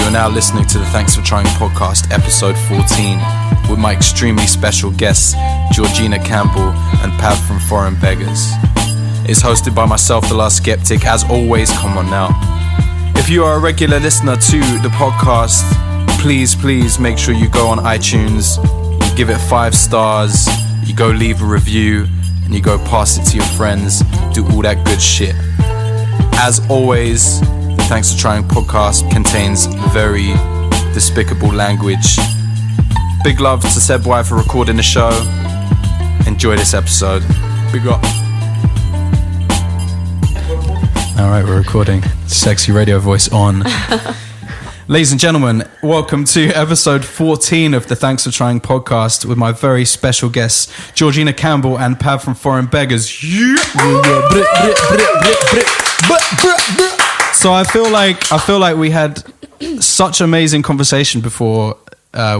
are now listening to the Thanks for Trying podcast, episode 14, with my extremely special guests, Georgina Campbell and Pav from Foreign Beggars. It's hosted by myself, the last Skeptik. As always, come on now. If you are a regular listener to the podcast, please make sure you go on iTunes, you give it 5 stars, you go leave a review, and you go pass it to your friends, do all that good shit. As always, the Thanks for Trying podcast contains very despicable language. Big love to Seb White for recording the show. Enjoy this episode. Big up. Alright, we're recording. Sexy radio voice on. Ladies and gentlemen, welcome to episode 14 of the Thanks for Trying podcast with my very special guests, Georgina Campbell and Pav from Foreign Beggars. So I feel like we had such amazing conversation before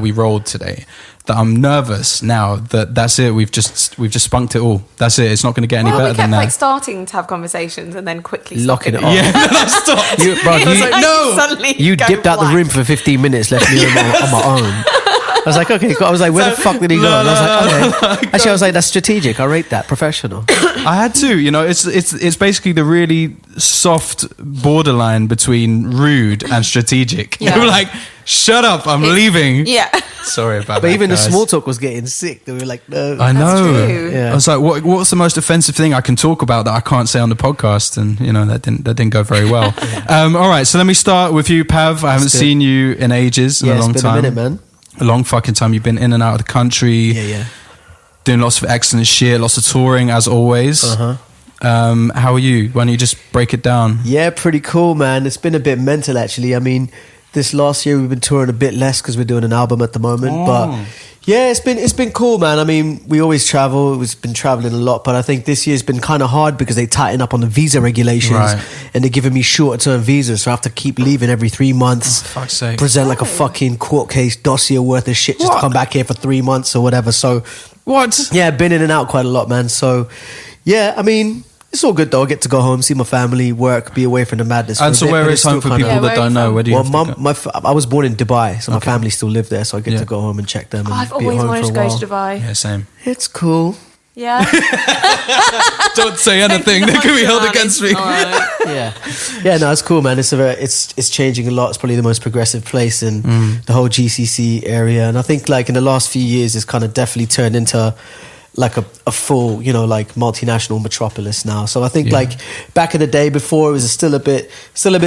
we rolled today that I'm nervous now that's it. We've just spunked it all. That's it. It's not going to get any better than that. We kept starting to have conversations and then quickly locking it off. Yeah, I stopped. You dipped out the room for 15 minutes, left me on my own. I was like, okay, I was like, where the fuck did he go? And I was like, okay. Actually, I was like, that's strategic. I rate that. Professional. I had to, it's basically the really soft borderline between rude and strategic. Yeah. They were like, shut up, I'm leaving. Yeah. Sorry about that. But even guys. the small talk was getting sick. They were like, no. I know. That's true. Yeah. I was like, what's the most offensive thing I can talk about that I can't say on the podcast? And that didn't go very well. All right, so let me start with you, Pav. I haven't seen you in ages, in a long time. It's been a minute, man. A long fucking time. You've been in and out of the country. Yeah. Doing lots of excellent shit, lots of touring as always. How are you? Why don't you just break it down? Yeah, pretty cool, man. It's been a bit mental, actually. I mean, this last year we've been touring a bit less because we're doing an album at the moment. But yeah, it's been cool, man. I mean, we always travel. We've been traveling a lot, but I think this year's been kind of hard because they tighten up on the visa regulations, and they're giving me shorter term visas, so I have to keep leaving every 3 months. Oh, fuck's sake. Present like a fucking court case dossier worth of shit just to come back here for 3 months or whatever. So what? Yeah, been in and out quite a lot, man. So yeah, I mean, it's all good though. I get to go home, see my family, work, be away from the madness. And so where is home for people that don't know? Where do you I was born in Dubai, so my family still live there, so I get to go home and check them. And I've be at always home wanted for to a go while. to Dubai. Yeah, same. It's cool. Yeah. Don't say anything that could be held against me. Yeah, no, it's cool, man. It's changing a lot. It's probably the most progressive place in the whole GCC area, and I think like in the last few years, it's kind of definitely turned into like a full, like multinational metropolis now. So I think like back in the day before, it was still a bit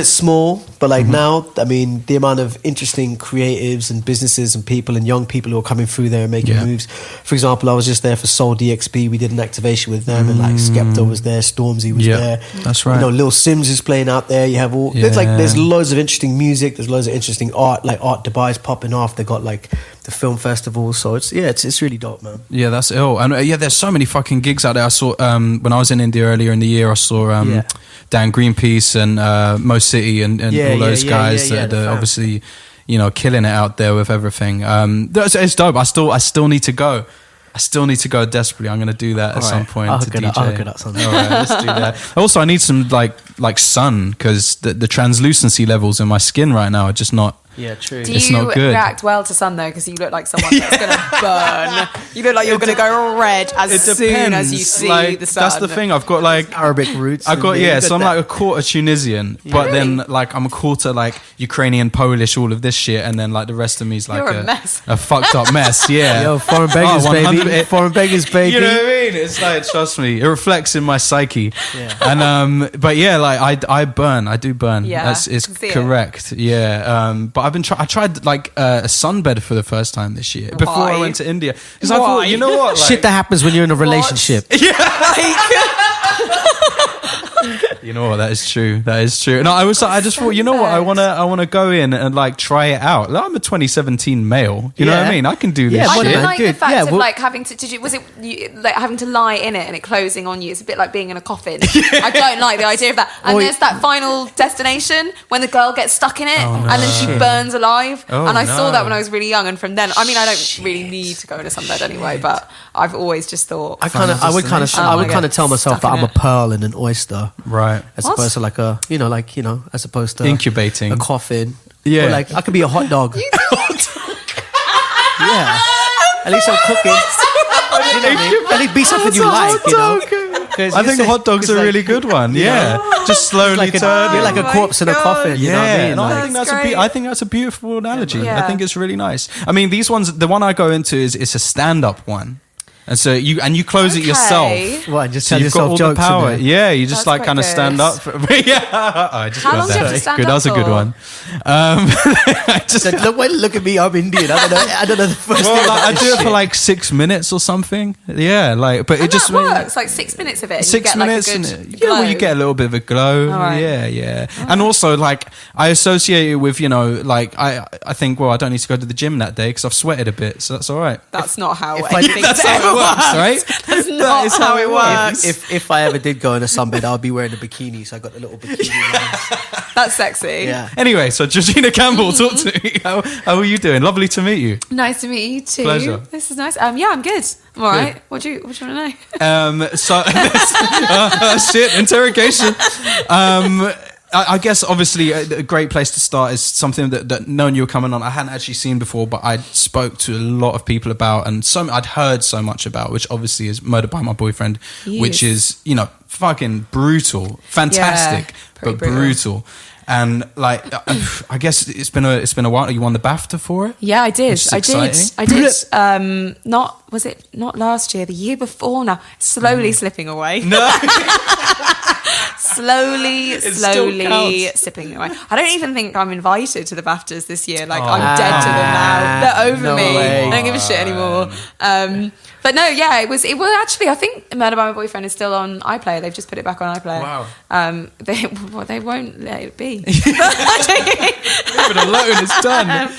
small, but like now, I mean, the amount of interesting creatives and businesses and people and young people who are coming through there and making moves. For example, I was just there for Soul DXB. We did an activation with them, and like Skeptik was there, Stormzy was there. That's right. Lil Sims is playing out there. You have all there's loads of interesting music. There's loads of interesting art. Like Art Dubai's popping off. They got like the film festival. So it's really dope, man. Yeah, that's ill. And there's so many fucking gigs out there. I saw when I was in India earlier in the year, I saw Dan Greenpeace and Mo City and all those guys that are obviously killing it out there with everything. It's dope. I still need to go. I still need to go desperately. I'm going to do that at some point. I'll to hook it DJ. up. I'll hook it up sometime. All right, let's do that. Also, I need some like sun, because the translucency levels in my skin right now are just not. Yeah, true. Do it's you not good. react well to sun though? Because you look like someone that's going to burn. You look like you're going to go red as soon as you see the sun. That's the thing. I've got like Arabic roots. I've got so I'm like a quarter Tunisian, but then like I'm a quarter like Ukrainian, Polish, all of this shit, and then like the rest of me is like a mess. A fucked up mess. Yeah. Yo, Foreign Beggars, baby. Foreign Beggars, baby. You know what I mean? It's like, trust me, it reflects in my psyche. Yeah. And but yeah, like I burn. I do burn. Yeah, it's correct. Yeah. But I tried like a sunbed for the first time this year before I went to India, because I thought, you know what, like, shit that happens when you're in a relationship. You know what? That is true. No, I just thought, you know what? I wanna go in and like try it out. Like, I'm a 2017 male. You know what I mean? I can do this I shit. don't like the fact of well, like having to. Like having to lie in it and it closing on you? It's a bit like being in a coffin. I don't like the idea of that. And there's that final destination when the girl gets stuck in it and then she burns alive. And I saw that when I was really young. And from then, I mean, I don't really need to go in a sunbed anyway. But I've always just thought I would kind of tell myself that I'm a pearl in an oyster, right? As opposed to like as opposed to incubating a coffin. Yeah. Or like, I could be a hot dog. Yeah. At least I'm cooking. You know what I mean? At least be something you like, you know? I think hot dog's a really good one. Yeah. Just slowly turn. You're like a corpse in a coffin. You know what I mean? No, Like, I think that's a beautiful analogy. Yeah. I think it's really nice. I mean, these ones, the one I go into is a stand-up one. And so you close it yourself. what, just So tell you've got yourself all the jokes in power. there? Yeah, you just That's like quite kind of good. stand up. Yeah, I just How got long do you that. have to stand Good, up that was a good for? one. I just, Said, look at me, I'm Indian. I don't know the first thing well, about I this do it shit. for like 6 minutes or something. Yeah, like, but And it just that works, like 6 minutes of it. And 6 you get minutes, like a and good yeah, well, you glow. get a little bit of a glow. All right. Yeah. And also, like, I associate it with, you know, like, I think, well, I don't need to go to the gym that day because I've sweated a bit, so that's all right. That's not how if I- anything's That's how it ever works, right? That's not how it works. If I ever did go in a sunbed, I'll be wearing a bikini, so I got the little bikini lines. That's sexy. Yeah. Anyway, so Georgina Campbell, talk to me. How are you doing? Lovely to meet you. Nice to meet you too. Pleasure. This is nice. Yeah, I'm good. I'm all right. What do you want to know? Shit, interrogation. I guess obviously a great place to start is something that knowing you were coming on, I hadn't actually seen before, but I spoke to a lot of people about, and I'd heard so much about, which obviously is Murdered by My Boyfriend, which is, you know, fucking brutal, fantastic, pretty but brutal. And like, I guess it's been a while. You won the BAFTA for it. Yeah, I did. Which is I did. exciting. Not last year, the year before now. Slowly slipping away. No. slowly still counts. slipping away. I don't even think I'm invited to the BAFTAs this year. Like, I'm dead to them now. They're over No me. way. I don't give a shit anymore. But no, yeah, it was actually, I think Murder by My Boyfriend is still on iPlayer. They've just put it back on iPlayer. Wow. They won't let it be. Leave it alone. It's done.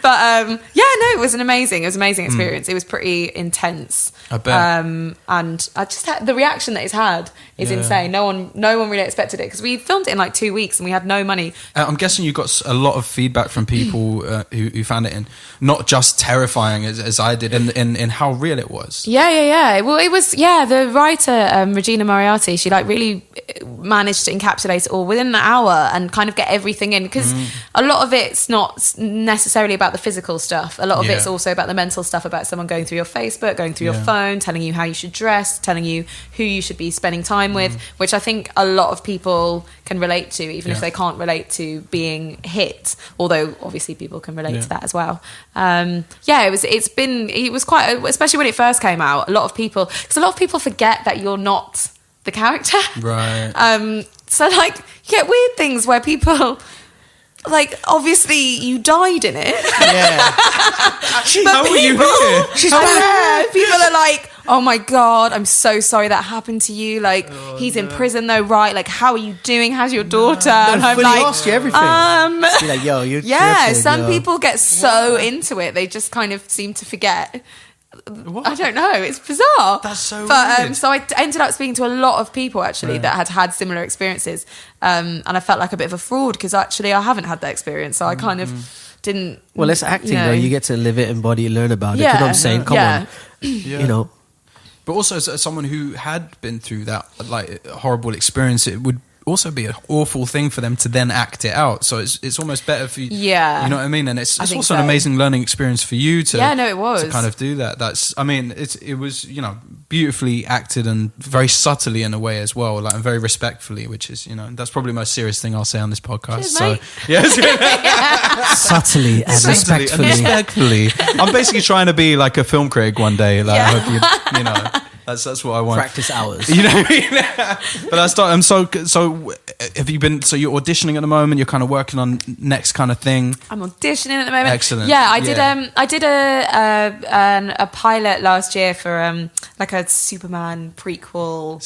But yeah, no, it was an amazing experience. It was pretty intense. I bet. And I just had the reaction that it's had is insane. No one really expected it because we filmed it in like 2 weeks and we had no money. I'm guessing you got a lot of feedback from people who found it not just terrifying as I did, in how real it was. Yeah. Well, it was, the writer, Regina Moriarty, she like really managed to encapsulate it all within an hour and kind of get everything in, because a lot of it's not necessarily about the physical stuff. A lot of it's also about the mental stuff, about someone going through your Facebook, going through your phone, telling you how you should dress, telling you who you should be spending time with, which I think a lot of people can relate to, even if they can't relate to being hit, although obviously people can relate to that as well. It was quite, especially when it first came out, a lot of people forget that you're not the character, Right. so like you get weird things where people, like, obviously you died in it. How were you here? People are like, oh my god, I'm so sorry that happened to you. Like, he's in prison though, right? Like, how are you doing? How's your daughter? And I'm fully like, asked you everything. Be like, yo, you're tripping, some yo. people get so into it, they just kind of seem to forget. I don't know. It's bizarre. That's so But weird. so I ended up speaking to a lot of people actually that had similar experiences, and I felt like a bit of a fraud because actually I haven't had that experience. So I kind of didn't. Well, it's acting though. You get to live it, embody, learn about it. Yeah. You know what I'm saying? Come on. You know. But also, as someone who had been through that like horrible experience, it would also be an awful thing for them to then act it out. So it's almost better for you. Yeah. You know what I mean? And it's think also so. an amazing learning experience for you to. Yeah, no, it was. to kind of do that. It was, you know, beautifully acted and very subtly in a way as well, like, and very respectfully, which is, you know, that's probably the most serious thing I'll say on this podcast. Cheers, mate. Subtly and respectfully. I'm basically trying to be like a film critic one day. Like, I hope you know. That's what I want. Practice hours. You know what I mean? But I start. So have you been? So you're auditioning at the moment. You're kind of working on next kind of thing. I'm auditioning at the moment. Excellent. Yeah, I did. I did a pilot last year for like a Superman prequel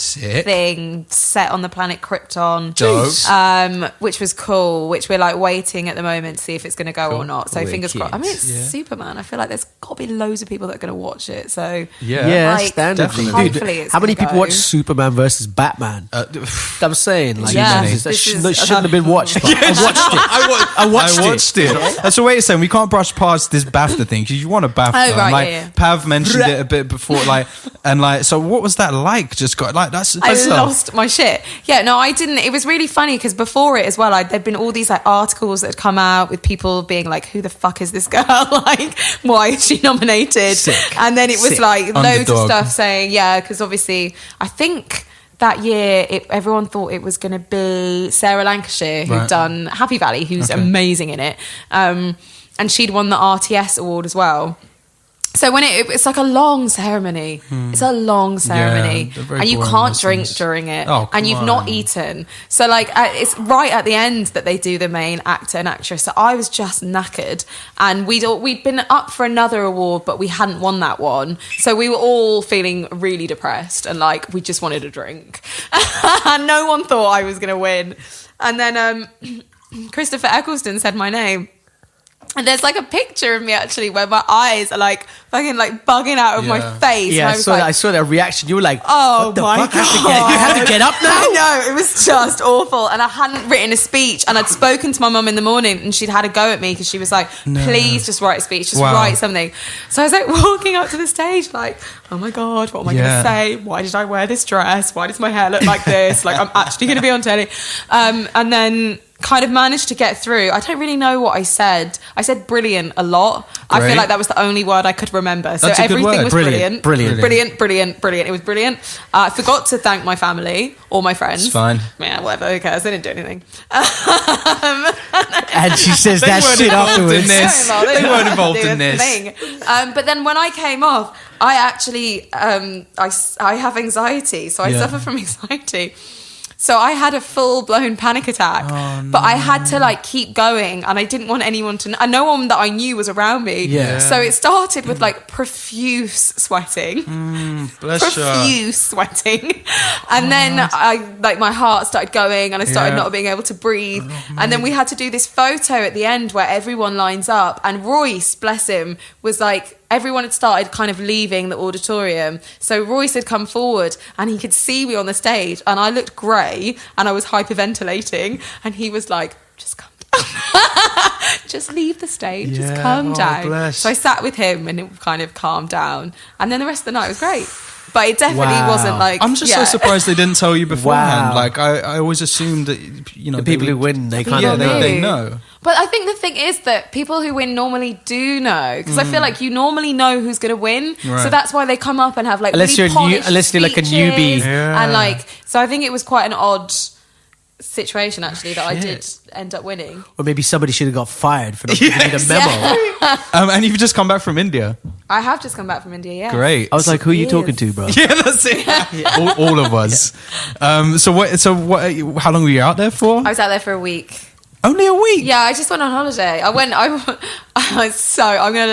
thing set on the planet Krypton. Dope. Which was cool. Which we're like waiting at the moment to see if it's going to go or not. So Wicked. fingers crossed. I mean, it's Superman. I feel like there's got to be loads of people that are going to watch it. So Yeah, like, standardly. Hopefully it's how many gonna people go. watch Superman versus Batman? I'm saying, like, Yeah, that this shouldn't have been watched. But I watched it. So wait a second, we can't brush past this BAFTA thing because you want a BAFTA. Oh, right, like yeah. Pav mentioned it a bit before, so what was that like? Just got like I lost my shit. Yeah, no, I didn't. It was really funny because before it as well, there'd been all these like articles that had come out with people being like, "Who the fuck is this girl? Like, why is she nominated?" Sick. And then it was like loads of Underdog. stuff saying, yeah, because obviously, I think that year everyone thought it was going to be Sarah Lancashire who'd Right. done Happy Valley, who's Okay. amazing in it, and she'd won the RTS award as well. So when it's like a long ceremony, it's a long ceremony, they're very and you boring, can't those drink things. during it, Oh, and come you've not on. eaten. So like it's right at the end that they do the main actor and actress. So I was just knackered, and we'd been up for another award, but we hadn't won that one. So we were all feeling really depressed, and like we just wanted a drink. And no one thought I was going to win. And then Christopher Eccleston said my name. And there's like a picture of me actually where my eyes are like fucking like bugging out of my face. Yeah, and I saw that reaction. You were like, oh what the my fuck? God. You have to get up now? I know, it was just awful. And I hadn't written a speech, and I'd spoken to my mum in the morning, and she'd had a go at me because she was like, please just write a speech, just Wow. write something. So I was like walking up to the stage like, oh my God, what am I going to say? Why did I wear this dress? Why does my hair look like this? Like, I'm actually going to be on telly. And then kind of managed to get through. I don't really know what I said. I said brilliant a lot. I Great. feel like that was the only word I could remember. So That's a good everything word. was Brilliant. brilliant. It was brilliant. I forgot to thank my family or my friends. It's fine. Yeah, whatever. Who cares? They didn't do anything. And she says that weren't shit involved in afterwards. this. They weren't involved in this. Thing. But then when I came off, I actually I have anxiety, so I Yeah. suffer from anxiety. So I had a full-blown panic attack, but I had to like keep going, and I didn't want anyone to know, and no one that I knew was around me. Yeah. So it started with like profuse sweating, Bless you. profuse sweating, and then my heart started going, and I started Yeah. not being able to breathe, and then we had to do this photo at the end where everyone lines up, and Royce, bless him, was like. Everyone had started kind of leaving the auditorium. So Royce had come forward and he could see me on the stage, and I looked grey and I was hyperventilating, and he was like, just calm down. Just leave the stage. Just Yeah. calm Oh, down. bless. So I sat with him and it kind of calmed down. And then the rest of the night was great. But it definitely Wow. wasn't like... I'm just so surprised they didn't tell you beforehand. Wow. Like I always assumed that The people who win, they kind Yeah, of they- know. they know. But I think the thing is that people who win normally do know, because I feel like you normally know who's going to win, so Right. that's why they come up and have like Unless really you're polished unless you're like a speeches newbie. Yeah. and like so I think it was quite an odd situation actually that I did end up winning. Or maybe somebody should have got fired for not giving you the memo. And you've just come back from India. I have just come back from India. Yeah, Great. I was like, who are you Yes. talking to, bro? Yeah, that's it. all of us. So what? How long were you out there for? I was out there for a week. Only a week. Yeah, I just went on holiday. I'm gonna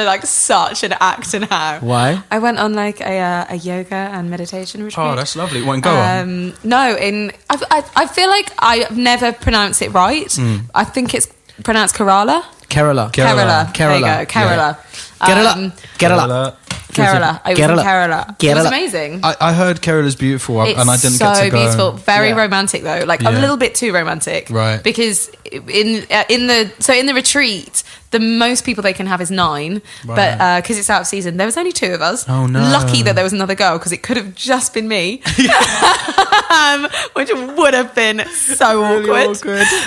like such an actor now. Why? I went on like a yoga and meditation retreat. Oh, that's lovely. Well, go on. No, I feel like I've never pronounced it right. I think it's pronounced Kerala. Kerala. Kerala. There you go. Kerala. Kerala. Kerala. Kerala. I was in Kerala. Kerala. It Kerala. was amazing. I heard Kerala's beautiful, It's and I didn't so get to go. beautiful, very Yeah. romantic though, like Yeah. a little bit too romantic, Right. Because in the retreat, the most people they can have is 9, but because it's out of season, there was only 2 of us. Oh, no. Lucky that there was another girl because it could have just been me, which would have been so awkward.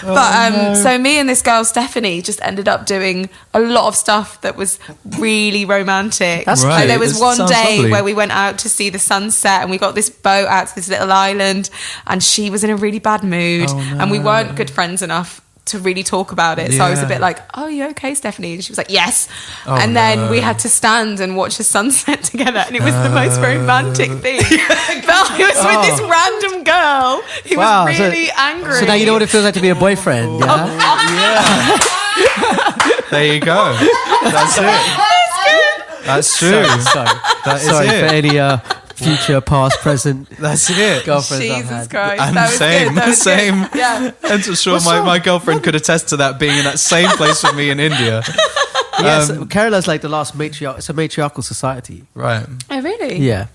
But so me and this girl Stephanie just ended up doing a lot of stuff that was really romantic. That's Right. Like, there was This one sounds day lovely. where we went out to see the sunset, and we got this boat out to this little island, and she was in a really bad mood, and we weren't good friends enough to really talk about it. So I was a Yeah. bit like, "Oh, you okay, Stephanie?" And she was like, "Yes." And then we had to stand and watch a sunset together, and it was the most romantic thing. But I was with this random girl who Wow, was so- really angry. So now you know what it feels like to be a boyfriend. Yeah. There you go. That's it. That's true. Sorry. That is Sorry it. for any future, past, present That's it. girlfriends I've Jesus had. Christ, And that was same, good. That was same. Good. Yeah. And so sure, my girlfriend could attest to that, being in that same place with me in India. Yes, Kerala's like the last matriarch. It's a matriarchal society. Right. Oh, really? Yeah.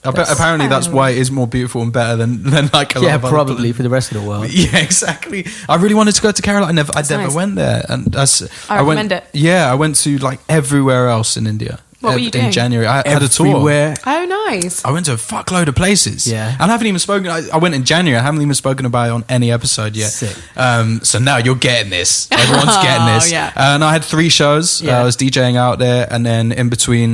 Apparently, that's why it is more beautiful and better than like a lot of other probably for the rest of the world. Yeah, exactly. I really wanted to go to Kerala. I never nice. went there, and I recommend it. Yeah, I went to like everywhere else in India. What were you doing? In January? I had a tour. Everywhere. Oh, nice. I went to a fuckload of places. Yeah. And I haven't even spoken. I went in January. I haven't even spoken about it on any episode yet. Sick. So now you're getting this. Everyone's getting this. Yeah. And I had 3 shows. Yeah. I was DJing out there, and then in between,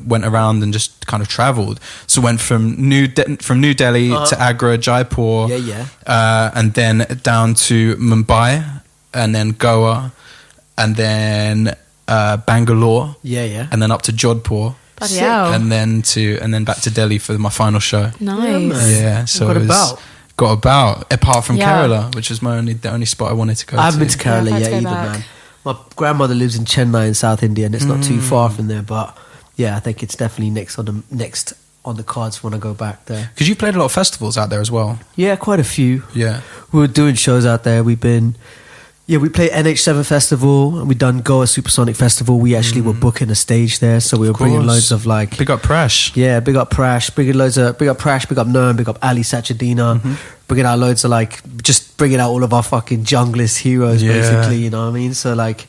went around and just kind of traveled. So went from New Delhi to Agra, Jaipur. And then down to Mumbai, and then Goa, and then Bangalore, and then up to Jodhpur, and then back to Delhi for my final show. Nice. So got about apart from Kerala, which was the only spot I wanted to go to. I haven't been to Kerala yet either, back. man. My grandmother lives in Chennai in South India, and it's not too far from there. But yeah, I think it's definitely next on the cards when I go back there. Because you played a lot of festivals out there as well. Yeah, quite a few. Yeah, we were doing shows out there. We played NH7 Festival, and we done Goa Supersonic Festival. We actually were booking a stage there, so we were bringing loads of like big up Prash. Yeah, big up Prash, big up Prash, big up Noam, big up Ali Sachadina, bringing out loads of like just bringing out all of our fucking junglist heroes, basically. You know what I mean? So like,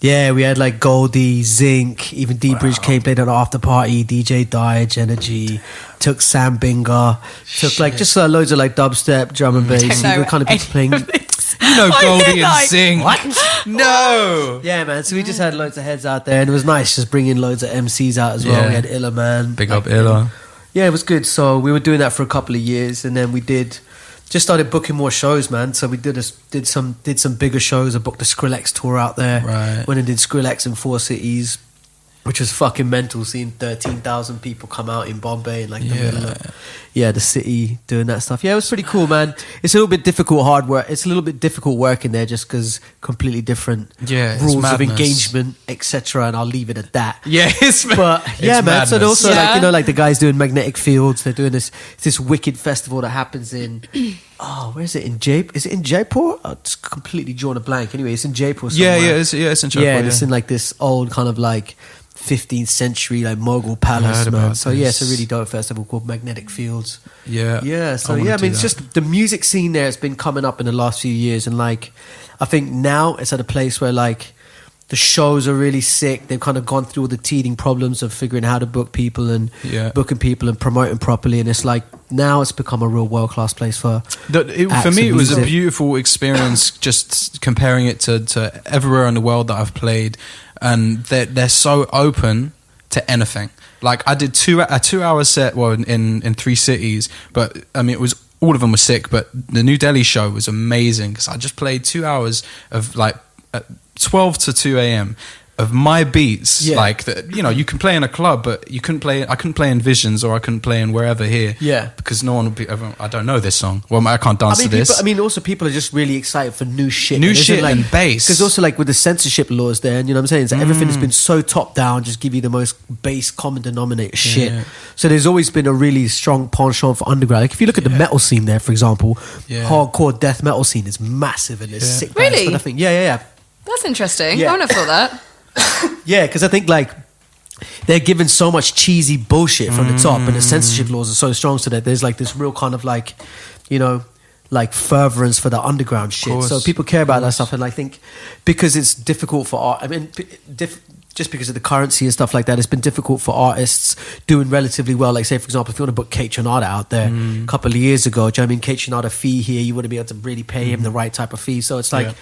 yeah, we had like Goldie, Zinc, even D Bridge came, played at the after party. DJ Diage, Energy, took Sam Binga, took like just loads of like dubstep, drum and bass. We were kind of people playing. You know Goldie and Zinc. What? No. Yeah, man. So we just had loads of heads out there, and it was nice just bringing loads of MCs out as well. Yeah. We had Illa, man. Big up Illa. Yeah, it was good. So we were doing that for a couple of years, and then we just started booking more shows, man. So we did some bigger shows. I booked the Skrillex tour out there. Right. Went and did Skrillex in 4 cities, which was fucking mental, seeing 13,000 people come out in Bombay in like the middle of the city doing that stuff. Yeah, it was pretty cool, man. It's a little bit difficult, hard work. It's a little bit difficult working there just because completely different rules of engagement, etc. And I'll leave it at that. Yeah, but yeah, man. Madness. So also like, you know, like the guys doing Magnetic Fields, they're doing this wicked festival that happens in where is it? Is it in Jaipur? Oh, it's completely drawn a blank. Anyway, it's in Jaipur somewhere. It's in Jaipur. Yeah, it's in like this old kind of like 15th century like Mughal palace, man. So yeah, it's a really dope festival called Magnetic Fields. Yeah. So yeah, I mean, it's just the music scene there has been coming up in the last few years, and like I think now it's at a place where like the shows are really sick. They've kind of gone through all the teething problems of figuring how to book people and booking people and promoting properly, and it's like now it's become a real world-class place for me it was a beautiful experience just comparing it to everywhere in the world that I've played, and they're so open to anything. Like I did a 2-hour set in 3 cities, but I mean it was all of them were sick, but the New Delhi show was amazing because I just played 2 hours of like 12 to 2 a.m. of my beats, like that. You know, you can play in a club, but I couldn't play in Visions, or I couldn't play in wherever here. Yeah, because no one would be. I don't know this song. Well, I can't dance to this. Also people are just really excited for new shit, like, and bass. Because also like with the censorship laws there, and you know what I'm saying, so everything has been so top down, just give you the most base common denominator shit. So there's always been a really strong penchant for underground. Like if you look at the metal scene there, for example, hardcore death metal scene is massive, and there's sick bands. Really? But I think that's interesting. I wouldn't have thought that. Yeah, because I think like they're given so much cheesy bullshit from the top, and the censorship laws are so strong, so that there's like this real kind of like, you know, like fervorance for the underground shit. So people care about that stuff, and I think because it's difficult for art. I mean, just because of the currency and stuff like that, it's been difficult for artists doing relatively well. Like say, for example, if you want to book Kate Trinata out there a couple of years ago, do you know what I mean? Kate Trinata fee here, you wouldn't be able to really pay him the right type of fee. So it's like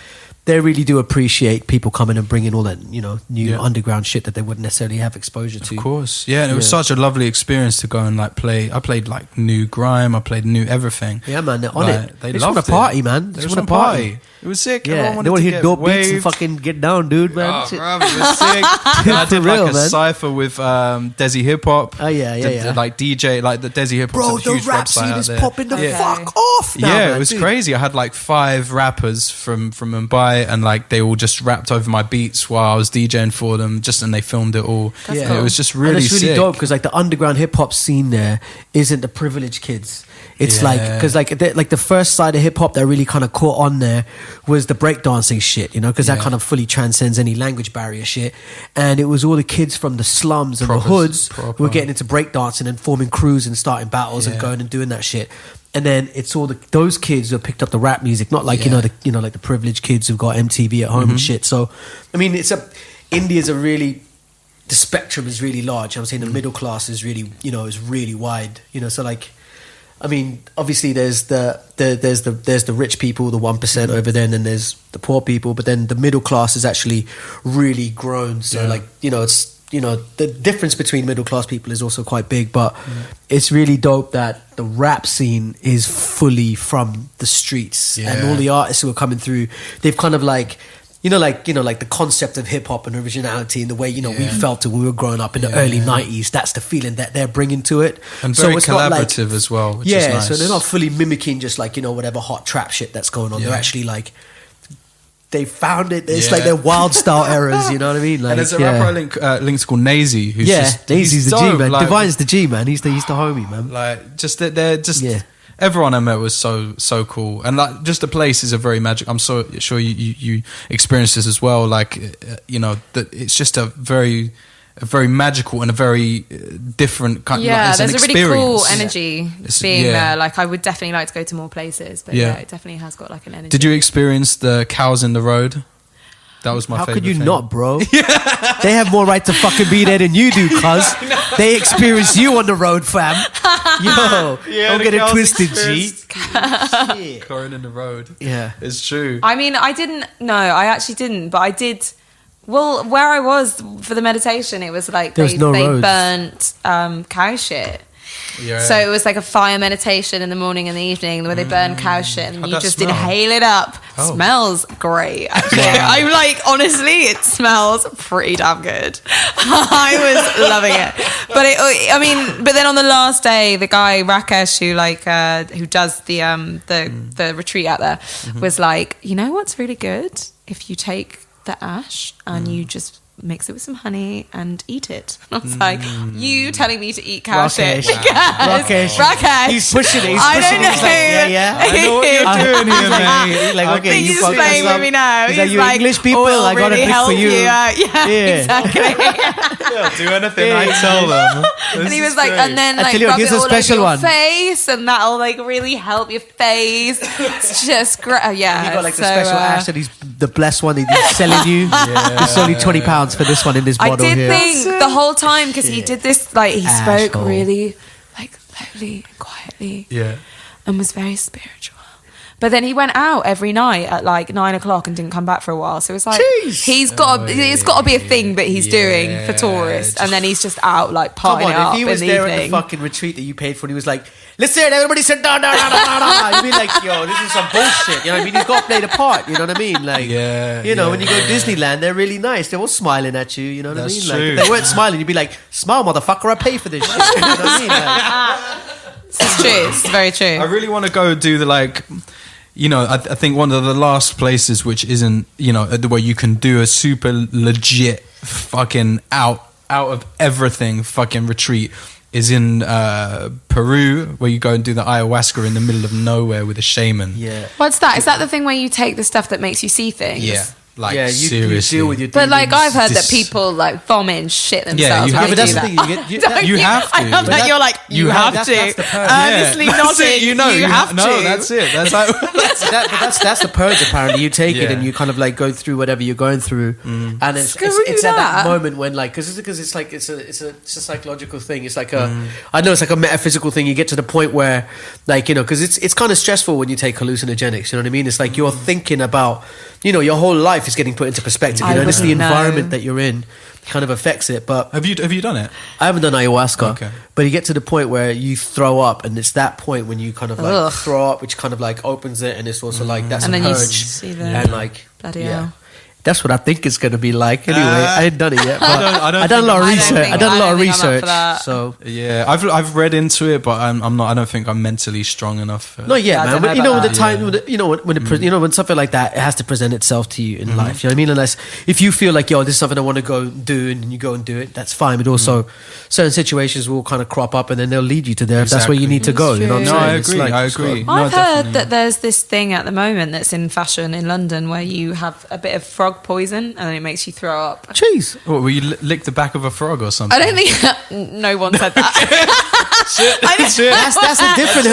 they really do appreciate people coming and bringing all that, you know, new underground shit that they wouldn't necessarily have exposure to. Of course, and it was such a lovely experience to go and like play. I played like new grime, I played new everything. Yeah, man, they're on it. They just want to party, man. They just want to party. It was sick. Yeah, they want to hit dope beats and fucking get down, dude, man. Oh, bro, it was sick. I did like a cypher with Desi Hip Hop. Oh yeah. Like DJ, like the Desi Hip Hop. Bro, the huge rap scene is popping the fuck off now, man, it was crazy. I had like 5 rappers from Mumbai, and like they all just rapped over my beats while I was DJing for them, and they filmed it all. Cool. It was just really sick. It's really dope because like the underground hip hop scene there isn't the privileged kids. It's like because like the first side of hip hop that really kind of caught on there was the breakdancing shit, you know, because that kind of fully transcends any language barrier shit. and it was all the kids from the slums and the hoods who were getting into breakdancing and forming crews and starting battles and going and doing that shit. And then it's all those kids who have picked up the rap music, not like like the privileged kids who've got MTV at home and shit. So I mean, India's a really, the spectrum is really large. I'm saying the middle class is really, is really wide. So like, I mean, obviously there's the rich people, the 1% over there, and then there's the poor people. But then the middle class is actually really grown. So like, it's the difference between middle class people is also quite big. But it's really dope that the rap scene is fully from the streets, and all the artists who are coming through, they've kind of like. Like the concept of hip hop and originality and the way we felt it when we were growing up in the early 90s. That's the feeling that they're bringing to it, and very collaborative as well. Which is nice. So they're not fully mimicking just like whatever hot trap shit that's going on. They're actually like they found it. It's like their wild style errors. You know what I mean? Like, and there's a rapper I linked called Nazy, who's Nazy's the G man. Like, Divine's the G man. He's the homie man. Like just they're just. Yeah. Everyone I met was so cool, and like just the place is a very magic. I'm so sure you experienced this as well. Like that it's just a very magical and a very different kind. Yeah, there's a really cool energy being there. Like I would definitely like to go to more places, but it definitely has got like an energy. Did you experience the cows in the road? That was my favorite. How could you thing. not, bro? They have more right to fucking be there than you do, cuz. They experience you on the road, fam. Yo, don't get it twisted, G. Chlorine in the road. Yeah. It's true. I mean, I actually didn't, but I did. Well, where I was for the meditation, it was like they burnt cow shit. Yeah. So it was like a fire meditation in the morning and the evening where they burn cow shit and you just inhale it up. Smells great, actually. I'm like, honestly, it smells pretty damn good. I was loving it. But but then on the last day, the guy Rakesh who does the retreat out there was like, you know what's really good? If you take the ash and you just mix it with some honey and eat it. And I was like, you telling me to eat cow shit? Rakesh. He's pushing it. I don't know. He's like, I know what you're doing here, mate. He's like, okay, he's just playing with me now. He's like, you English people, I got a really bit for you. Exactly. They'll do anything I tell them. And he was like, and then like rub it all over your face, and that'll like really help your face. It's just great. Yeah. He got like the special ash that he's the blessed one that he's selling you. It's only £20 for this one in this bottle here. I did think the whole time, because he did this, like he spoke really like slowly and quietly, and was very spiritual. But then he went out every night at like 9 o'clock and didn't come back for a while. So it was like, it's got to be a thing that he's doing for tourists. And then he's just out like partying it up in the evening. If he was there at the fucking retreat that you paid for and he was like, listen, everybody sit down, you'd be like, yo, this is some bullshit. You know what I mean? He's got to play the part. You know what I mean? Like, when you go to Disneyland, they're really nice. They're all smiling at you. You know what I mean? Like, if they weren't smiling, you'd be like, smile, motherfucker, I pay for this shit. You know what I mean? Like, it's true. It's very true. I really want to go do the like... I think one of the last places which isn't, where you can do a super legit fucking out of everything fucking retreat is in Peru, where you go and do the ayahuasca in the middle of nowhere with a shaman. Yeah. What's that? Is that the thing where you take the stuff that makes you see things? Yeah. Like, seriously. You deal with your but like I've heard that people like vomit and shit themselves. But that's the thing. You have to. I love that you're like, you have to. That's the purge. Earnestly nodding. You have to. No, that's it. That's like that's the purge. Apparently, you take it and you kind of like go through whatever you're going through, and it's at that moment when like because it's like it's a psychological thing. It's like I know it's like a metaphysical thing. You get to the point where like because it's kind of stressful when you take hallucinogenics. You know what I mean? It's like you're thinking about your whole life is getting put into perspective. It's the environment that you're in kind of affects it. But have you done it? I haven't done ayahuasca, but you get to the point where you throw up, and it's that point when you kind of like throw up, which kind of like opens it, and it's also like that's and a then purge. You see the and like bloody hell. That's what I think it's going to be like. Anyway, I ain't done it yet. But I've done a lot of research. I've done a lot of research. So yeah, I've read into it, but I'm not. I don't think I'm mentally strong enough. Not yet, man. But when the time, when something like that, it has to present itself to you in life. You know what I mean? Unless if you feel like, yo, this is something I want to go do, and you go and do it, that's fine. But also, certain situations will kind of crop up, and then they'll lead you to there if that's where you need to go. You know what I'm saying? I agree. I've heard that there's this thing at the moment that's in fashion in London where you have a bit of frog frog poison, and then it makes you throw up. Jeez. What, will you lick the back of a frog or something? I don't think no one said that. That's a different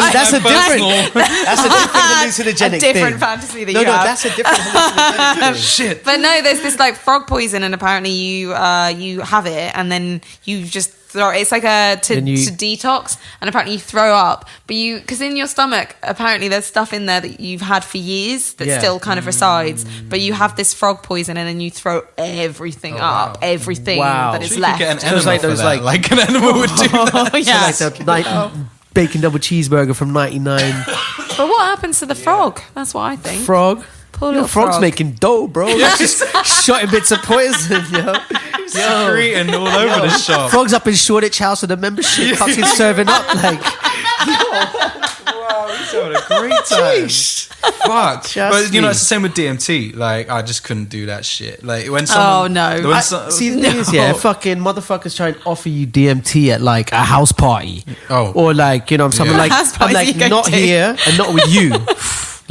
hallucinogenic a different thing. fantasy that No, you have. that's a different hallucinogenic thing. Shit. But no, there's this like frog poison, and apparently you have it, and then you just throw. It's like to detox, and apparently you throw up. But because in your stomach, apparently there's stuff in there that you've had for years that still kind of resides. But you have this frog poison, and then you throw everything up, everything that is So you left. could get an animal like for those, that. Like an animal would do that. Yeah. So like the bacon double cheeseburger from 99. But what happens to the frog? That's what I think. Frog. Poor Your little frog's frog. making dough, bro. Just shotting bits of poison, yo. Secreting all over the shop. Frog's up in Shoreditch House with a membership, fucking serving up like. Wow, he's having a great time. Fuck. But you know, it's the same with DMT. Like, I just couldn't do that shit. Like, when someone... See, the thing is, fucking motherfuckers try and offer you DMT at like a house party. Oh. Or like, you know, something like, House I'm parties like, you go not to. here and not with you.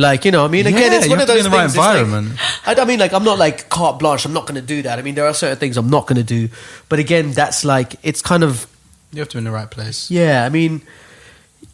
Like, you know, I mean, again, it's you one have of to be those in the right things. It's like- environment. I mean, like, I'm not like carte blanche. I'm not going to do that. I mean, there are certain things I'm not going to do. But again, that's like, it's kind of, You have to be in the right place. yeah, I mean,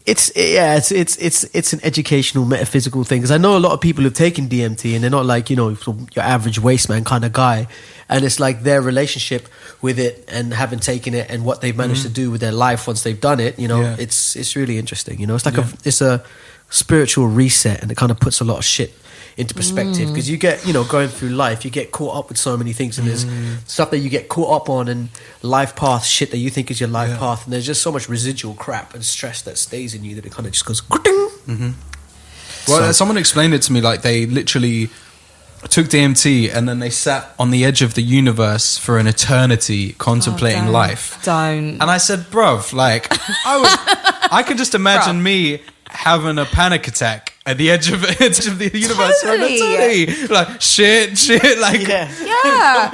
it's an educational metaphysical thing, because I know a lot of people who've taken DMT and they're not like, you know, your average waste man kind of guy, and it's like their relationship with it and having taken it and what they've managed to do with their life once they've done it, you know. It's really interesting, you know. It's like it's a spiritual reset, and it kind of puts a lot of shit into perspective, because you get, you know, going through life, you get caught up with so many things, and there's stuff that you get caught up on, and life path shit that you think is your life path, and there's just so much residual crap and stress that stays in you that it kind of just goes Well, someone explained it to me, like they literally took DMT and then they sat on the edge of the universe for an eternity contemplating life. Don't. And I said, bruv, like, I could just imagine me having a panic attack at the edge of the universe. Totally. Like, shit, like... Yeah.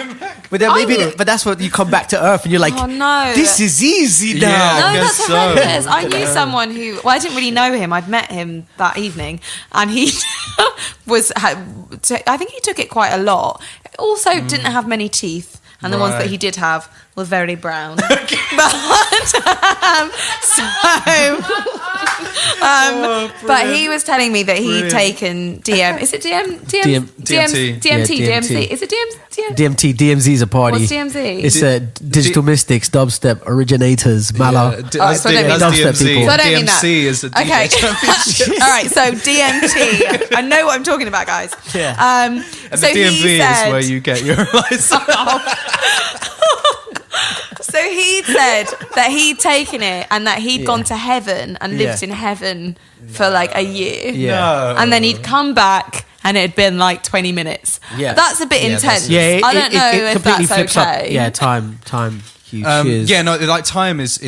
but then but that's what you come back to Earth and you're like, Oh no. this is easy now. Yeah. I No, guess that's so. horrendous. I knew someone who, well, I didn't really know him. I'd met him that evening, and he I think he took it quite a lot. Also, didn't have many teeth, and the ones that he did have were very brown. But he was telling me that he'd taken DM. Is it DMT? Is it DMT? DMZ's a party. What's DMZ? It's digital mystics, dubstep originators, Mala. So I don't mean dubstep people. So I don't mean that. DMC is the DJ Okay. championship. All right, so DMT. I know what I'm talking about, guys. Yeah. And So the DMV he said, is where you get your license. So he said that he'd taken it and that he'd gone to heaven and lived in heaven for like a year. Yeah. And then he'd come back and it had been like 20 minutes. Yeah. That's a bit intense. Yeah, I don't know if completely that's flips okay. up. Yeah, time, huge. Cheers. Yeah, no, like time is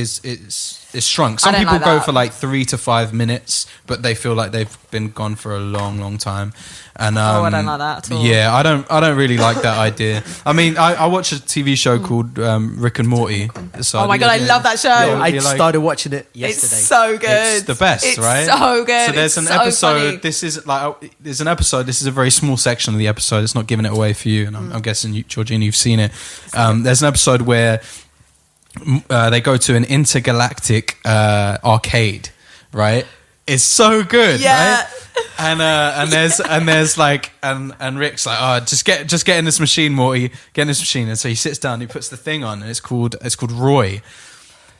shrunk. Some I don't people like go that. for like 3 to 5 minutes, but they feel like they've been gone for a long time. And I don't like that at all. Yeah, I don't really like that idea. I mean, I watch a TV show called Rick and Morty. So Oh my God, I love that show. I started watching it yesterday. It's so good. It's the best, It's right? so good. So there's It's an so episode. funny. This is like there's an episode. This is a very small section of the episode. It's not giving it away for you, and I'm guessing you, Georgina, you've seen it. There's an episode where they go to an intergalactic arcade, right? It's so good, Yeah. right? And there's like and Rick's like, oh, just get in this machine, Morty, get in this machine. And so he sits down, he puts the thing on, and it's called Roy.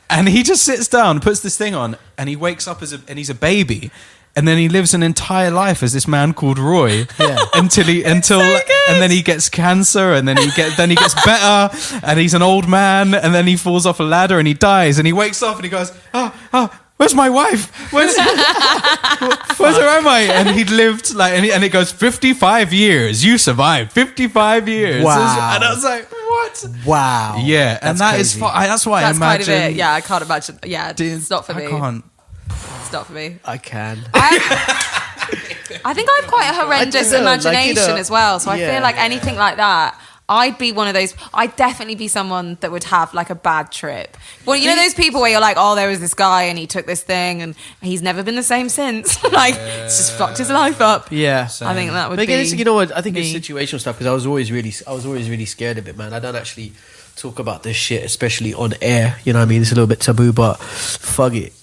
And he just sits down, puts this thing on, and he wakes up and he's a baby. And then he lives an entire life as this man called Roy until and then he gets cancer, and then he gets better, and he's an old man, and then he falls off a ladder and he dies, and he wakes up and he goes, oh, where's my wife? Where am I? And he'd lived like, and it goes 55 years. You survived 55 years. Wow. And I was like, what? Wow. Yeah, and That's crazy. that's why That's I kind imagine. of it. Yeah, I can't imagine. Yeah, it's not for me. I can't. It's not for me. I can. I think I have quite a horrendous I don't know, like, imagination you know, as well. So I yeah. feel like anything like that, I'd be one of those. I'd definitely be someone that would have like a bad trip. Well, you know those people where you're like, oh, there was this guy and he took this thing and he's never been the same since. Like, it's just fucked his life up. Yeah, I think that would but again, be. you know what? I think it's situational stuff because I was always really scared of it, man. I don't actually talk about this shit, especially on air. You know what I mean? It's a little bit taboo, but fuck it.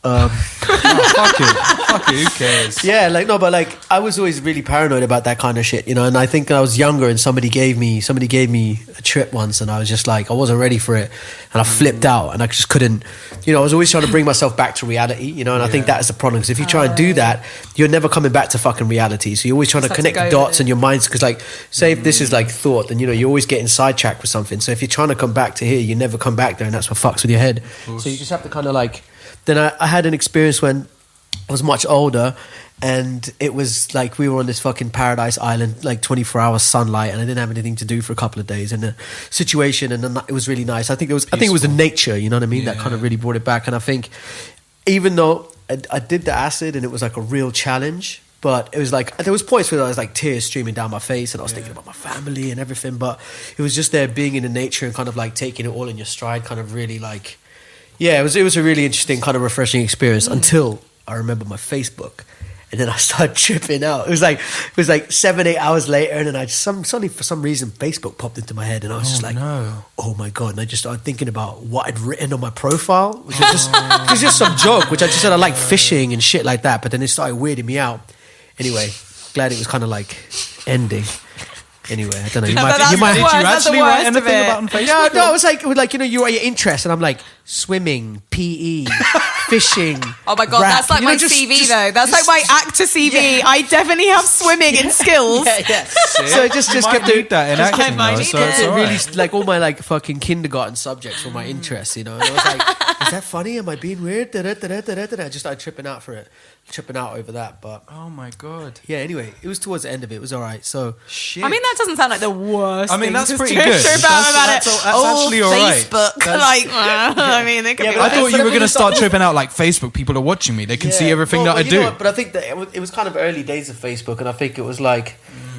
Fuck it, who cares? Yeah, like no, but like I was always really paranoid about that kind of shit, you know. And I think I was younger, and somebody gave me a trip once, and I was just like, I wasn't ready for it, and I flipped out, and I just couldn't, you know. I was always trying to bring myself back to reality, you know. And I think that is the problem because if you try and do that, you're never coming back to fucking reality. So you're always trying to connect the dots in your minds because, like, say if this is like thought, then you know you're always getting sidetracked with something. So if you're trying to come back to here, you never come back there, and that's what fucks with your head. So you just have to kind of like. Then I had an experience when I was much older and it was like we were on this fucking paradise island, like 24 hours sunlight, and I didn't have anything to do for a couple of days, and the situation, and it was really nice. I think it was the nature, you know what I mean, that kind of really brought it back. And I think even though I did the acid and it was like a real challenge, but it was like there was points where I was like tears streaming down my face and I was thinking about my family and everything, but it was just there being in the nature and kind of like taking it all in your stride, kind of really like. Yeah, it was a really interesting kind of refreshing experience until I remember my Facebook, and then I started tripping out. It was like 7-8 hours later, and then suddenly for some reason Facebook popped into my head, and I was just like, oh my god! And I just started thinking about what I'd written on my profile, which was just some joke, which I just said I like fishing and shit like that. But then it started weirding me out. Anyway, glad it was kind of like ending. Anyway, I don't know. Did you actually write anything about on Facebook? No, it was like you know, you write your interests, and I'm like swimming, PE, fishing. Oh my god, rap. that's like You know, my CV though. That's like my actor CV. I definitely have swimming and skills. Yeah. So it just kept doing that in acting. So it's really like all my like fucking kindergarten subjects were my interests, you know. And I was like, is that funny? Am I being weird? I just started tripping out over that. But oh my god. Yeah. Anyway, it was towards the end of it. It was all right. So shit. I mean, that doesn't sound like the worst. I mean, that's thing pretty to good. Trip That's about actually all right. Facebook, like, I mean, they could be. I thought you were going to start tripping out like Facebook. People are watching me. They can see everything that I do. But I think that it was kind of early days of Facebook, and I think it was like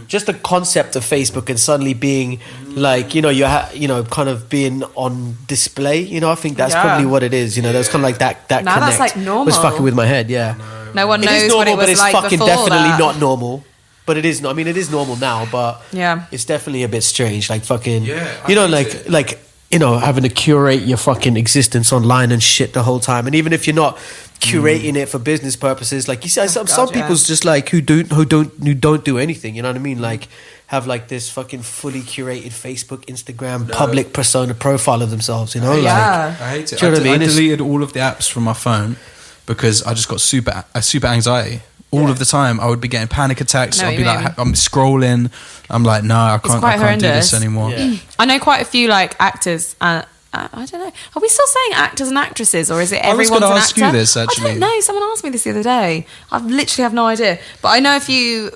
just the concept of Facebook and suddenly being like, you know, kind of being on display. You know, I think that's probably what it is. You know, there's kind of like that. Now connect that's like normal. was fucking with my head. Yeah, no one knows it is normal, what it was but it's like fucking before definitely that. not normal. But it is. I mean, it is normal now, but yeah, it's definitely a bit strange. Like fucking, you know, like. You know, having to curate your fucking existence online and shit the whole time, and even if you're not curating it for business purposes, like you see, some people's just like who don't do anything. You know what I mean? Like have like this fucking fully curated Facebook, Instagram, public persona profile of themselves. You know, yeah. like I hate it. Do you know what I mean? I deleted all of the apps from my phone because I just got super anxiety. All of the time, I would be getting panic attacks. I'd be like, I'm scrolling. I'm like, no, I can't do this anymore. Yeah. I know quite a few like actors. I don't know. Are we still saying actors and actresses, or is it everyone's an actor? I was going to ask you this actually. I don't know. Someone asked me this the other day. I literally have no idea. But I know a few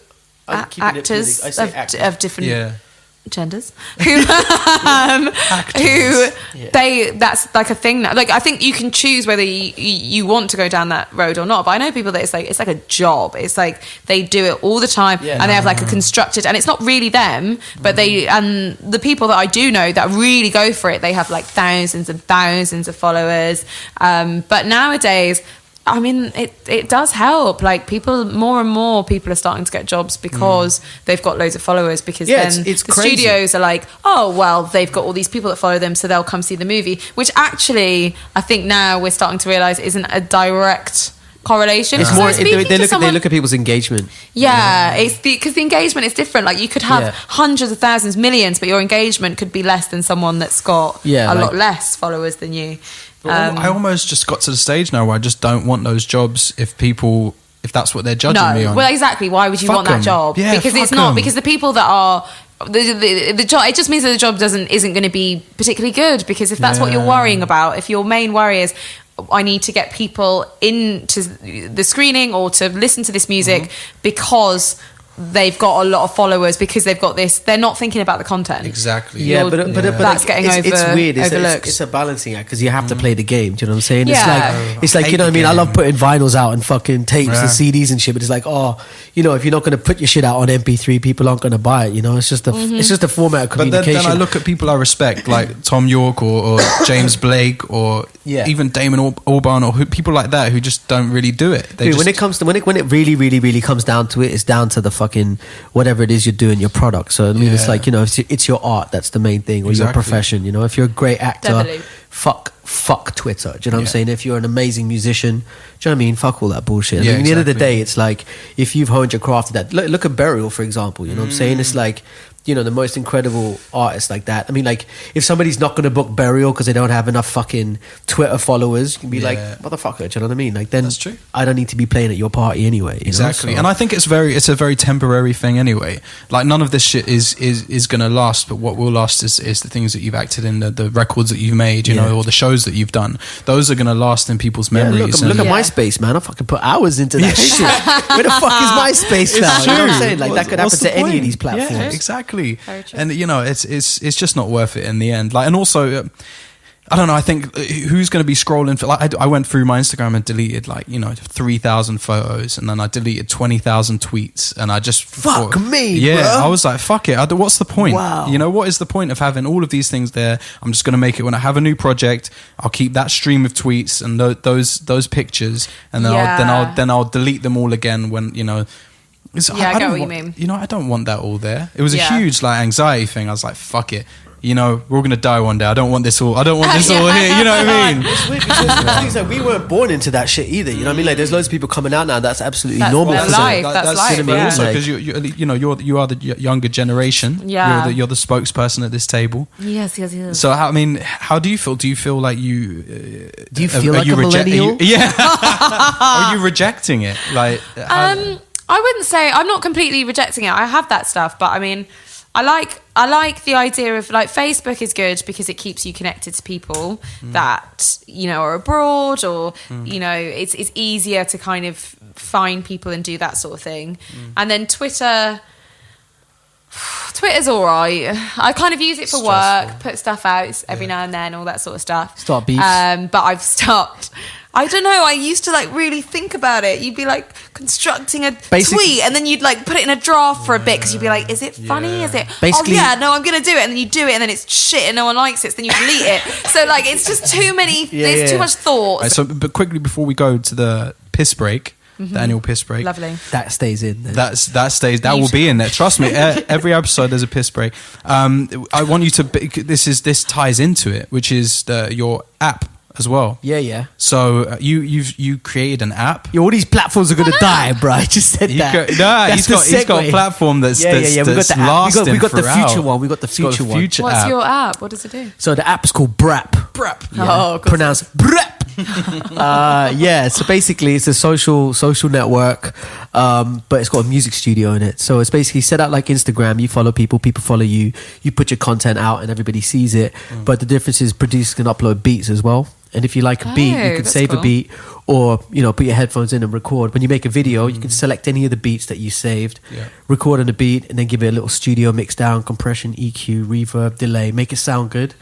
actors of different genders who that's like a thing now. Like I think you can choose whether you want to go down that road or not, but I know people that it's like a job. It's like they do it all the time and they have like a constructed, and it's not really them, but and the people that I do know that really go for it, they have like thousands and thousands of followers, but nowadays I mean, it does help. Like more and more people are starting to get jobs because they've got loads of followers. Because then the studios are like, oh well, they've got all these people that follow them, so they'll come see the movie. Which actually, I think now we're starting to realise isn't a direct correlation. It's more they look at people's engagement. Yeah, it's because the engagement is different. Like you could have hundreds of thousands, millions, but your engagement could be less than someone that's got a lot less followers than you. I almost just got to the stage now where I just don't want those jobs if that's what they're judging me on. Well, exactly. Why would you want that job? Yeah, because it's not. Because the people that are the job, it just means that the job isn't going to be particularly good. Because if that's what you're worrying about, if your main worry is, I need to get people into the screening or to listen to this music because they've got a lot of followers because they've got this. They're not thinking about the content. Exactly. Yeah, but that's getting it's weird. overlooked. It's a balancing act because you have to play the game. Do you know what I'm saying? Yeah. It's like you know what I mean. I love putting vinyls out and fucking tapes and CDs and shit. But it's like, you know, if you're not going to put your shit out on MP3, people aren't going to buy it. You know, it's just a format of communication. But then I look at people I respect, like Tom York or James Blake or even Damon Albarn or people like that who just don't really do it. Dude, when it really, really, really comes down to it, it's down to the fucking whatever it is you're doing, your product. So I mean, it's like, you know, it's your art that's the main thing, or your profession. You know, if you're a great actor, Definitely. fuck Twitter. Do you know what I'm saying? If you're an amazing musician, do you know what I mean? Fuck all that bullshit. At the end of the day, it's like if you've honed your craft to that. Look at Burial, for example. You know what I'm saying? It's like, you know, the most incredible artists like that. I mean, like, if somebody's not going to book Burial because they don't have enough fucking Twitter followers, you can be like, motherfucker, do you know what I mean? Like, then that's true. I don't need to be playing at your party anyway. Exactly. So, and I think it's a very temporary thing anyway. Like, none of this shit is going to last, but what will last is the things that you've acted in, the records that you've made, you know, or the shows that you've done. Those are going to last in people's memories. Look at MySpace, man. I fucking put hours into that shit. Where the fuck is MySpace now? You know what I'm saying? Like, that could happen to any of these platforms. Yeah, exactly. And you know, it's just not worth it in the end. Like, and also, I don't know. I think who's going to be scrolling for? Like, I went through my Instagram and deleted 3,000 photos, and then I deleted 20,000 tweets, and I just fuck me. Yeah, bro. I was like, fuck it. What's the point? Wow. You know, what is the point of having all of these things there? I'm just going to make it when I have a new project. I'll keep that stream of tweets and those pictures, and then I'll delete them all again when you know. I get what you mean. You know, I don't want that all there. It was a huge anxiety thing. I was like, fuck it. You know, we're all gonna die one day. I don't want this all. I don't want this all here. You know what I mean? It's weird because things like we weren't born into that shit either. You know what I mean? Like, there's loads of people coming out now. That's absolutely normal. That's life. That's life. But also because you are the younger generation. Yeah. You're the spokesperson at this table. Yes. So how do you feel? Do you feel like you? Do you feel like a millennial? Are you rejecting it? Like. I wouldn't say I'm not completely rejecting it. I have that stuff, but I mean, I like the idea of like Facebook is good because it keeps you connected to people that you know are abroad, or you know it's easier to kind of find people and do that sort of thing. And then Twitter's all right. I kind of use it for work, put stuff out every now and then, all that sort of stuff. Start beefs. But I've stopped. I don't know. I used to like really think about it. You'd be like constructing a tweet, and then you'd like put it in a draft for a bit because you'd be like, "Is it funny? Is it? Basically, I'm gonna do it." And then you do it, and then it's shit, and no one likes it. So then you delete it. So like, it's just too many. There's too much thought. Right, so, but quickly before we go to the piss break, the annual piss break, lovely. That stays in. Then. That stays. That will be in there. Trust me. Every episode there's a piss break. I want you to. This ties into it, which is your app as well. Yeah. So you created an app. All these platforms are going to die, bro. I just said that. He's got a platform that's We got the app. We got the future one. We got the future one. What's your app? What does it do? So the app is called Brap. Oh, pronounced Brap. So basically it's a social network, but it's got a music studio in it. So it's basically set out like Instagram. You follow people follow you. You put your content out and everybody sees it. But the difference is producers can upload beats as well. And if you like a beat, you can save a beat, or you know, put your headphones in and record. When you make a video, you can select any of the beats that you saved, record on the beat, and then give it a little studio mix down, compression, EQ, reverb, delay, make it sound good.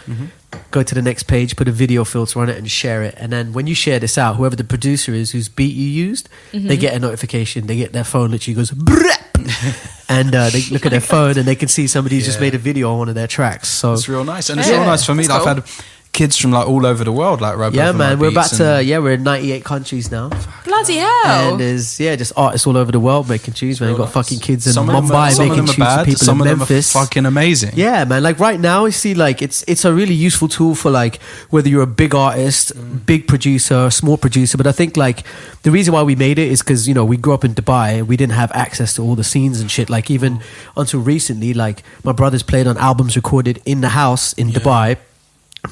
Go to the next page, put a video filter on it, and share it. And then when you share this out, whoever the producer is whose beat you used, they get a notification. They get their phone, literally goes brap, and they look at their phone and they can see somebody's just made a video on one of their tracks. So it's real nice, and it's real nice for me. I've had kids from like all over the world, like right. Yeah, man, we're we're in 98 countries now. Bloody hell! And there's just artists all over the world making tunes, man. We've got fucking kids in Mumbai making tunes for people some in of Memphis. Them are fucking amazing. Yeah, man. Like right now, I see like it's a really useful tool for like whether you're a big artist, big producer, small producer. But I think like the reason why we made it is because you know we grew up in Dubai. We didn't have access to all the scenes and shit. Like even until recently, like my brothers played on albums recorded in the house in Dubai,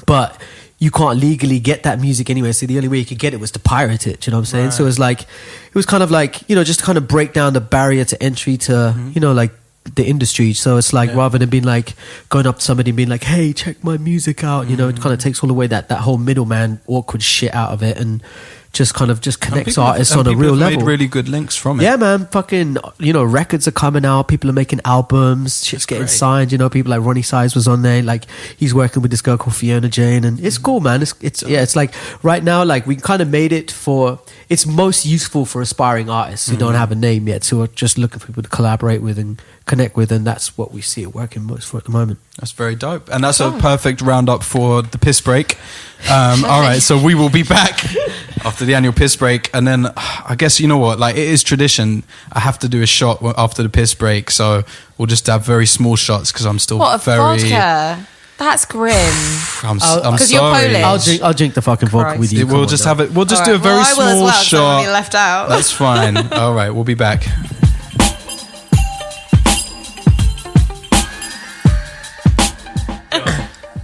but you can't legally get that music anyway, so the only way you could get it was to pirate it. You know what I'm saying? Right. So it was kind of like, you know, just to kind of break down the barrier to entry to, you know, like the industry. So it's like rather than being like going up to somebody and being like, hey, check my music out, you know, it kind of takes all away that whole middleman awkward shit out of it, and just connects People artists have- on a people real have level. made really good links from it. Yeah, man, fucking, records are coming out. People are making albums. Shit's getting great. signed. People like Ronnie Size was on there. Like, he's working with this girl called Fiona Jane, and it's cool, man. It's like right now, like we kind of made it for. It's most useful for aspiring artists who don't have a name yet, who are just looking for people to collaborate with and connect with, and that's what we see it working most for at the moment. That's very dope. And that's a perfect roundup for the piss break. All right, so we will be back after the annual piss break. And then I guess, you know what, like it is tradition. I have to do a shot after the piss break. So we'll just have very small shots because I'm still What, a very... vodka? That's grim. I'm 'Cause you're sorry. Polish. I'll drink the fucking vodka Christ. with you. We'll just have it. We'll just do a Alright, very well, I will as small well, 'cause I'm shot. gonna be left out. That's fine. All right, we'll be back.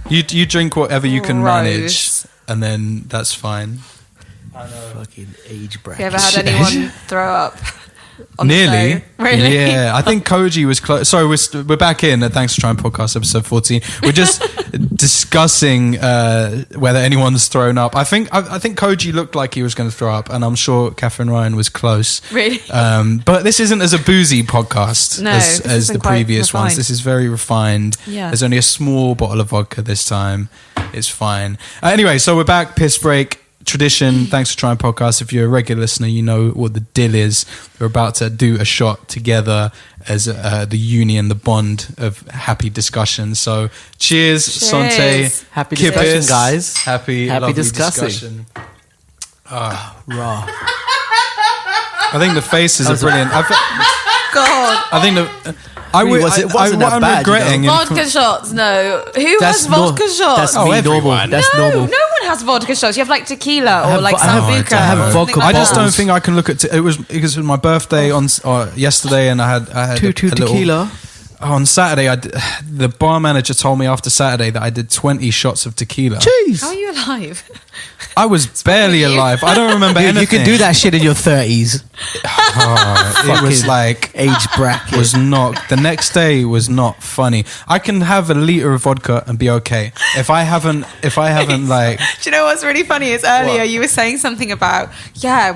You drink whatever you can manage, Gross. and then that's fine. fucking age bracket. You ever had anyone throw up? On Nearly. The show? Really? Yeah, I think Koji was close. Sorry, we're back in. Thanks for trying podcast episode 14. We're just discussing whether anyone's thrown up. I think Koji looked like he was going to throw up, and I'm sure Catherine Ryan was close. Really? But this isn't as a boozy podcast No, as this the isn't quite previous ones. refined. This is very refined. Yeah. There's only a small bottle of vodka this time. It's fine. Anyway, so we're back. Piss break. Tradition. Thanks for trying podcast. If you're a regular listener, you know what the deal is. We're about to do a shot together as the union, the bond of happy discussion. So cheers. Sante. Happy Kip discussion, it. guys. Happy Happy lovely discussing. discussion. Raw. I think the faces are brilliant. God. I think the. It wasn't that I'm bad, regretting. Vodka shots, no. Who has vodka shots? That's me normal. everyone. That's no, normal. no one has vodka shots. You have like tequila or have like vo- I have- sambuca. I have or vodka something like I just that. don't think I can look at it was because it was my birthday on yesterday, and I had Two a little, tequila. on Saturday. The bar manager told me after Saturday that I did 20 shots of tequila. Jeez. How are you alive? I was barely you. alive. I don't remember Dude, anything. you can do that shit in your 30s. It was Fucking like age bracket. was not. The next day was not funny. I can have a liter of vodka and be okay. If I haven't like. Do you know what's really funny is earlier What? you were saying something about,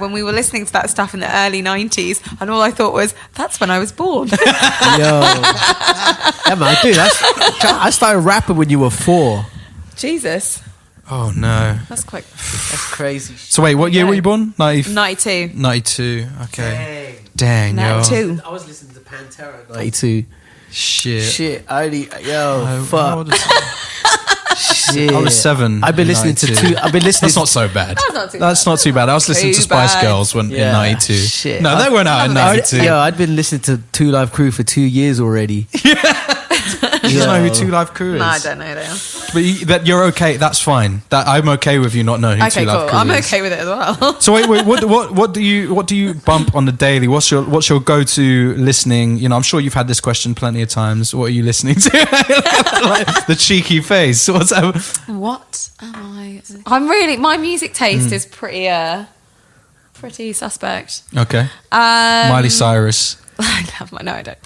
when we were listening to that stuff in the early 90s, and all I thought was, that's when I was born. Yo. Yeah, man, dude, I started rapping when you were 4. Jesus. Oh no. That's quite... That's crazy. So wait, what year were you born? 92. 92. Okay. Dang, yo. 92. I was listening to Pantera 92. Shit. I only... Yo, How fuck. old is I? Shit. I was 7. I've been listening to 92. I've been listening That's not so bad. That's not too bad. I was listening to Too Spice bad. Girls in Yeah. 92. Shit. No, they weren't out in 92. Yo, I'd been listening to Two Live Crew for 2 years already. You don't know who Two Live Crew is? No, I don't know them. But that you're okay. That's fine. That I'm okay with you not knowing who Okay, Two Live cool. Crew I'm is. okay with it as well. So wait. What do you bump on the daily? What's your go-to listening? You know, I'm sure you've had this question plenty of times. What are you listening to? Like, the cheeky face. What's that? What am I? My music taste is pretty suspect. Okay. Miley Cyrus. I love no, I don't.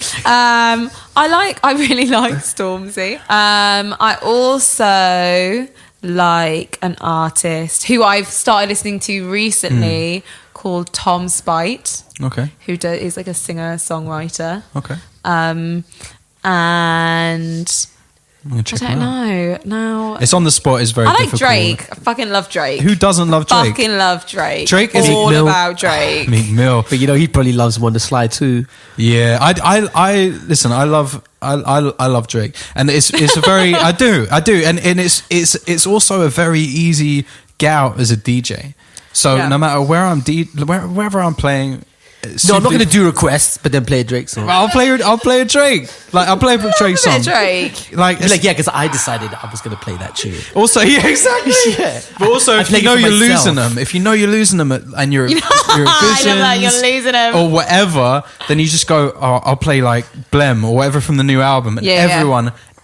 I really like Stormzy. I also like an artist who I've started listening to recently called Tom Spite, Okay. who is like a singer-songwriter. Okay. And I'm gonna check I him don't out. know. Now It's on the spot. Is very I like difficult. Drake. I fucking love Drake. Who doesn't love Drake? Fucking love Drake. Drake is all Meek Mill. about Drake. Meek Mill. But you know, he probably loves him on the slide too. Yeah, I listen. I love Drake, and it's a very I do, and it's also a very easy get out as a DJ. So Yeah. no matter where wherever I'm playing, No, I'm not going to do requests, but then play a Drake song. I'll play a Drake. Like I'll play a Drake song. Drake. Like, Be like, yeah, because I decided I was going to play that tune. also, yeah, exactly. Yeah. But also, I if play you know it for you're myself. losing them, and you're I love that, you're losing them. or whatever, then you just go, oh, I'll play like Blem or whatever from the new album, and Yeah, yeah.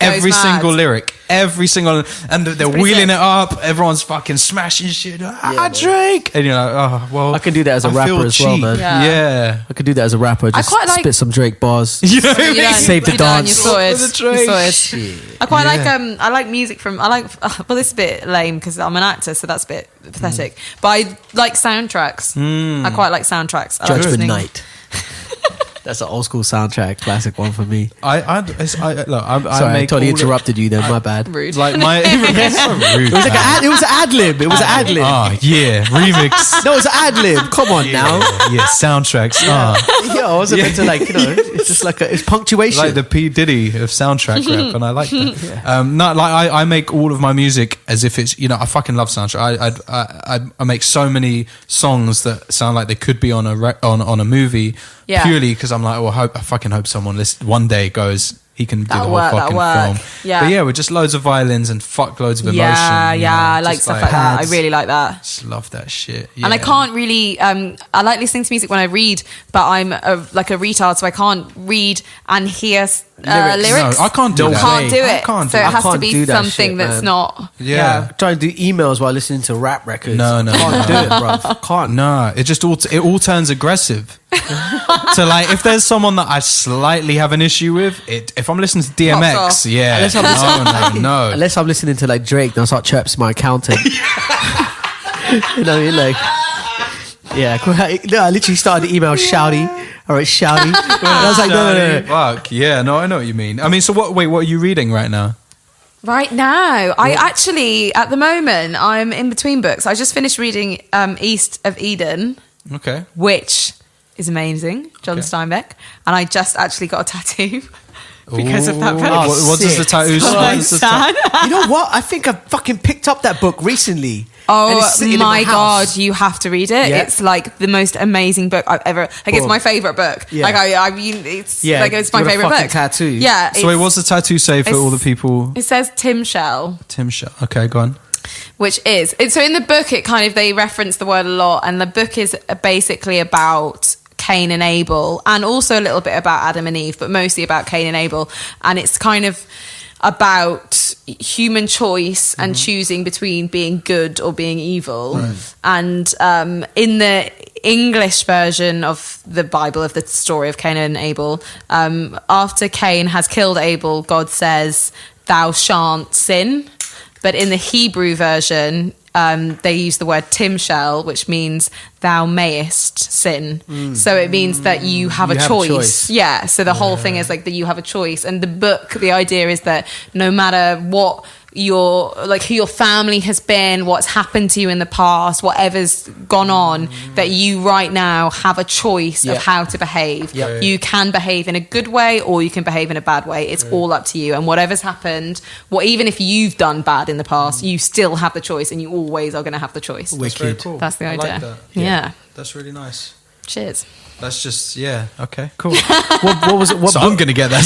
Every mad. single lyric, and they're pretty wheeling sick. it up. Everyone's fucking smashing shit. man. Drake, and you're like, oh well. I can do that as a rapper feel as well, cheap. man. Yeah. I could do that as a rapper. Just quite like- spit some Drake bars. You know what I You're mean? done, Save the you're done, dance. You're sorted. For the Drake. You're sorted. I quite Yeah. like I like music from well, this is a bit lame because I'm an actor, so that's a bit pathetic. But I like soundtracks. I quite like soundtracks. I like Judgment listening- Night. That's an old school soundtrack, classic one for me. I Sorry, I make totally all the- interrupted you then. My bad. Rude. Like my, it's so rude. It was like it was an ad lib. It was an ad lib. Oh yeah, remix. No, it was an ad lib. Come on now. Yeah, soundtracks. Yeah, I wasn't meant to it's just like it's punctuation. Like the P Diddy of soundtrack rap, and I like that. No, like I make all of my music as if it's I fucking love soundtrack. I make so many songs that sound like they could be on a movie purely because I'm like, I fucking hope someone one day goes. He can do the whole fucking film. Yeah. But yeah, with just loads of violins and fuckloads of emotion. I like just stuff like that. I pads. really like that. Just love that shit. And I can't really. I like listening to music when I read, but I'm like a retard, so I can't read and hear lyrics. No, I can't do that. Can't do it. I can't do so it. it has I to can't be do that something shit, that's man. not. Yeah. Trying to do emails while listening to rap records. No. Can't do it, bro. Can't. No, it all turns aggressive. So like, if there's someone that I slightly have an issue with, if I'm listening to Pops DMX, off. yeah, Unless I'm no. Unless I'm listening to like Drake, then I start chirps my accountant. You know what I mean? Like, yeah. No, I literally started the email shouty. All right, shouty. And I was like, no. Fuck yeah, no, I know what you mean. I mean, so what? Wait, what are you reading right now? Right now, I actually, at the moment, I'm in between books. I just finished reading East of Eden, Okay. which is amazing, John Okay. Steinbeck, and I just actually got a tattoo because of that book. What does the tattoo say? You know what? I think I fucking picked up that book recently. And Oh it's sitting in my house. god, you have to read it. Yeah. It's like the most amazing book I've ever. Like it's Boom. my favorite book. Yeah. Like I mean, it's Yeah, like it's my with a favorite fucking book. tattoo. Yeah. So wait, it's- what's the tattoo say for it's- all the people? It says Tim Shell. Tim Shaw. Okay, go on. Which is so in the book it kind of they reference the word a lot, and the book is basically about Cain and Abel, and also a little bit about Adam and Eve, but mostly about Cain and Abel, and it's kind of about human choice and choosing between being good or being evil. And in the English version of the Bible, of the story of Cain and Abel, after Cain has killed Abel, God says, "Thou shan't sin." But in the Hebrew version, they use the word timshel, which means thou mayest sin. So it means that you have a choice. Yeah. So the whole thing is like that you have a choice. And the book, the idea is that no matter what who your family has been, what's happened to you in the past, whatever's gone on, that you right now have a choice of how to behave. You can behave in a good way or you can behave in a bad way. It's all up to you. And whatever's happened, even if you've done bad in the past, you still have the choice, and you always are going to have the choice. That's very cool. That's the I idea. like that. Yeah. That's really nice. Cheers. That's just okay, cool. What was it? What So book? I'm gonna get that.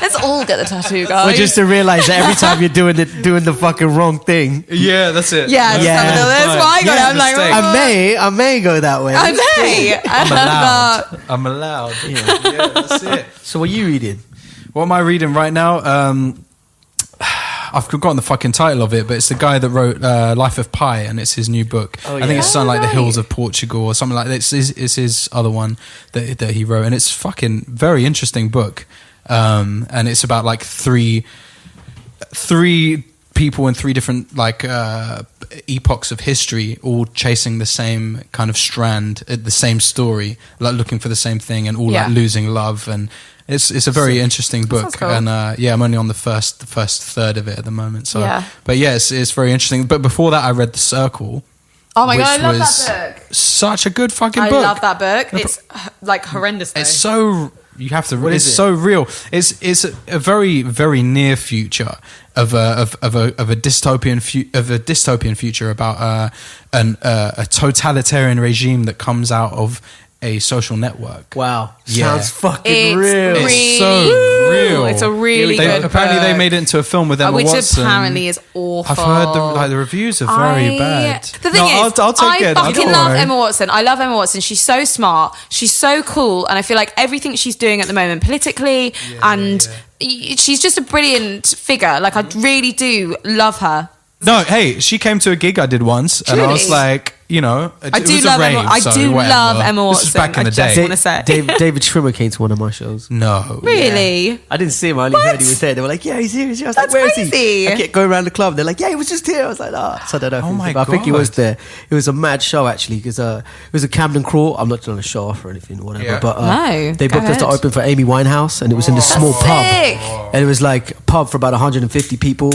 Let's all get the tattoo, guys. But just to realize that every time you're doing the fucking wrong thing, Yeah, that's it. yeah, Yeah. that's why I got it. I'm like, Mistake. I may go that way. I may. I'm allowed. Yeah, that's it. So what are you reading? What am I reading right now? I've forgotten the fucking title of it, but it's the guy that wrote Life of Pi, and it's his new book. I think it's something like The Hills of Portugal or something like that. It's his other one that he wrote, and it's fucking very interesting book. And it's about like three people in three different like epochs of history, all chasing the same kind of strand, the same story, like looking for the same thing, and all like losing love. And it's a very interesting book. cool. And I'm only on the first third of it at the moment. So, Yeah. but yeah, it's very interesting. But before that, I read The Circle. Oh my god, which I love was that book. Such a good fucking I book. love that book. It's like horrendous. It's so you have to. It's is it? so real. It's a very very near future of a dystopian future about a totalitarian regime that comes out of a social network. Wow. Yeah. Sounds fucking It's real. It's so real. It's a really good apparently book. they made it into a film with Emma which Watson. apparently is awful. I've heard the reviews are very bad. The thing is, I'll take it. I fucking Don't love worry. Emma Watson. I love Emma Watson. She's so smart. She's so cool, and I feel like everything she's doing at the moment politically, she's just a brilliant figure. Like I really do love her. No, hey, she came to a gig I did once, and I was like, you know, it was a rave. I do love Emma Watson. This was back in the day. Want to say. David Schwimmer came to one of my shows. No, Really? I didn't see him. I only heard he was there. They were like, "Yeah, he's here." He's here. I was That's like, "Where is crazy. he?" I kept going around the club. They're like, "Yeah, he was just here." I was like, "Ah." So I don't know. If Oh he was my there, but I think he God. was there. It was a mad show actually because it was a Camden crawl. I'm not trying to show off or anything, or whatever. Yeah. But No, they go booked us to ahead. open for Amy Winehouse, and it was in this small pub, sick. and it was like a pub for about 150 people.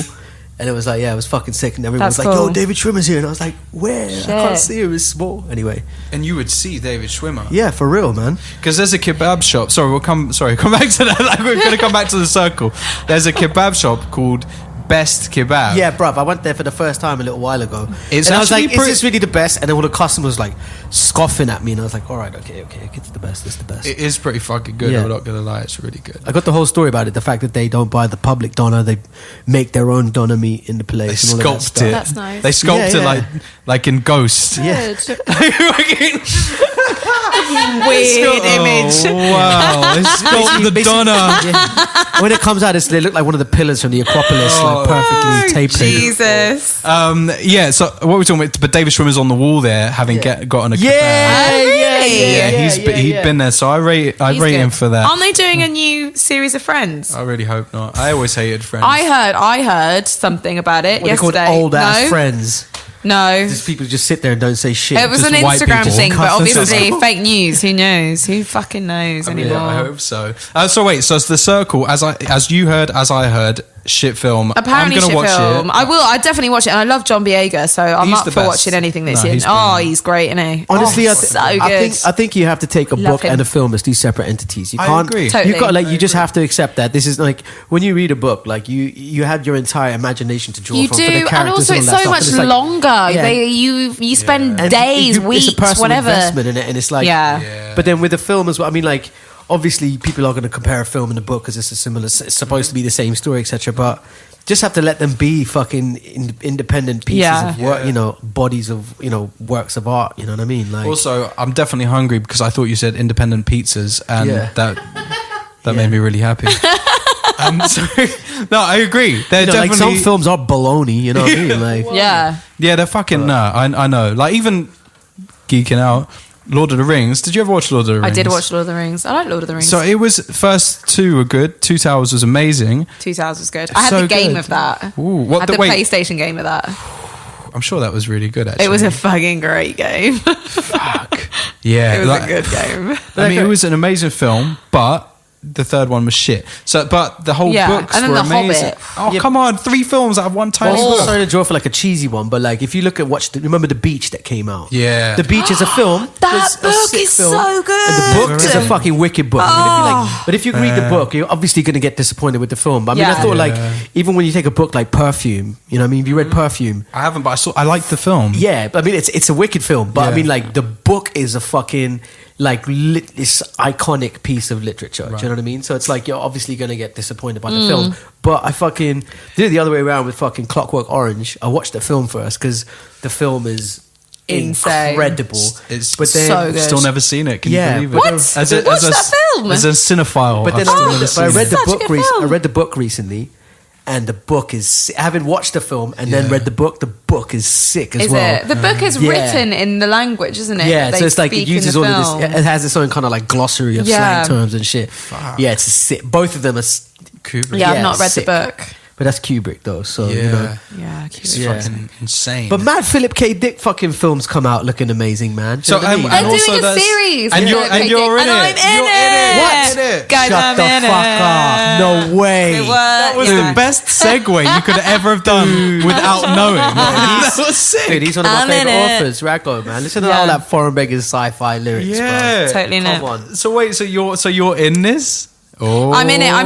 And it was like, yeah, it was fucking sick. And everyone That's was like, cool. "Yo, David Schwimmer's here." And I was like, "Where? I can't Shit. see him. It's small." Anyway, and you would see David Schwimmer. yeah, for real, man. Because there's a kebab shop. Come back to that. Like, we're going to come back to the circle. There's a kebab shop called Best Kebab. Yeah, bruv, I went there for the first time a little while ago. It's and I was actually like, is this really the best? And then all the customers like scoffing at me, and I was like, all right, okay, it's the best, it's the best. It is pretty fucking good. Yeah. I'm not going to lie. It's really good. I got the whole story about it, the fact that they don't buy the public doner, they make their own doner meat in the They place. and all of that sculpt stuff. it. That's nice. They sculpt Yeah, it yeah. like in Ghost. Yeah. Weird image. Oh, wow. They sculpt the doner. Yeah. When it comes out, they look like one of the pillars from the Acropolis, like perfectly taped. Jesus. Yeah, so what were we talking about? But David Schwimmer's on the wall there, having gotten a kebab. He'd been there, so I rate He's him good. for that. Aren't they doing a new series of Friends? I really hope not. I always hated Friends. I heard something about it What they called yesterday. old ass No? friends. No. Just people just sit there and don't say shit. It was Just an white Instagram people. thing, but obviously Customers. fake news. Who knows? Who fucking knows I mean, anymore? I hope so. So wait, so it's The Circle, as I heard, shit film. Apparently, I'm gonna shit watch film. it. I definitely watch it, and I love John Boyega, so I'm He's up the for best. watching anything this No, year. he's Oh, brilliant. he's great, isn't he? Honestly, oh, so good. I think you have to take a Love book him. and a film as two separate entities. You I can't. agree. Totally. You got like you just have to accept that this is like when you read a book, like you have your entire imagination to draw You from do, for the and characters also all it's that so stuff. much And it's like- longer. Yeah. You spend And days, weeks, it's a personal whatever. investment in it, and it's like, Yeah. But then with a film as well, I mean, like obviously people are going to compare a film and a book because it's it's supposed to be the same story, etc. But just have to let them be fucking independent pieces of work, bodies of works of art. You know what I mean? Like Also, I'm definitely hungry because I thought you said independent pizzas, and Yeah. that made me really happy. No, I agree. They're definitely like some films are baloney. You know what I mean? Like Yeah. Yeah, they're fucking. I know. Like even geeking out. Lord of the Rings. Did you ever watch Lord of the Rings? I did watch Lord of the Rings. I like Lord of the Rings. So it was first two were good. Two Towers was amazing. 2000 was good. I had So the game good. of that. Ooh, I had the PlayStation game of that. I'm sure that was really good. Actually, It was a fucking great game. fuck. Yeah, It was a good game. I mean, it was an amazing film, but the third one was shit. So, but the whole Yeah, books and then were The amazing. Hobbit. Oh, Yeah. come on! 3 films out of one tiny I'm book. sorry to draw for like a cheesy one, but like if you look at remember The Beach that came out? Yeah. The Beach is a film. That It's a book sick is film. so good. And the book is a fucking wicked book. But if you read the Yeah. book, you're obviously going to get disappointed with the film. But I mean, I Yeah. thought like Yeah. even when you take a book like Perfume, you know what I mean? If you read Perfume, I haven't, but I liked the film. yeah, but I mean it's a wicked film. But I Yeah. mean like the book is a fucking this iconic piece of literature. Do you know what I mean? So it's like you're obviously going to get disappointed by the film. But I fucking did it the other way around with fucking Clockwork Orange. I watched the film first because the film is Insane. incredible. It's but then so good. Still never seen it. Can Yeah, you believe it? but What? Watch that film? As a cinephile, But then I've still never but seen I it. read the Such a book good film. I read the book recently, and the book is. I haven't watched the film and then Yeah. read the book. The book is sick as Is well. it? The book is Yeah. written in the language, isn't it? Yeah, that so they it's like it speak in uses the all of film? this. It has its own kind of like glossary of Yeah. slang terms and shit. Yeah, it's a sick. Both of them are. Kubrick. Yeah, I've Yeah, not read sick. the book. But that's Kubrick though, so Yeah. you know. Yeah, It's Yeah. fucking insane. But mad Philip K. Dick fucking films come out looking amazing, man. Do you So, know what I mean? and They're also doing a that's- series. and with you're- Philip and K. you're Dick, in and it. I'm in You're it. in it. What? In it. Guys, Shut I'm the in fuck it. up! No way. that was the best segue you could have ever have done without knowing. That was sick. Dude, he's one of my I'm in favorite it. authors, Raggo, man. Listen to Yeah. all that Foreign Beggars sci-fi lyrics, Yeah. Totally in bro. it. Come on. So wait, so you're in this? Oh, I'm in it. I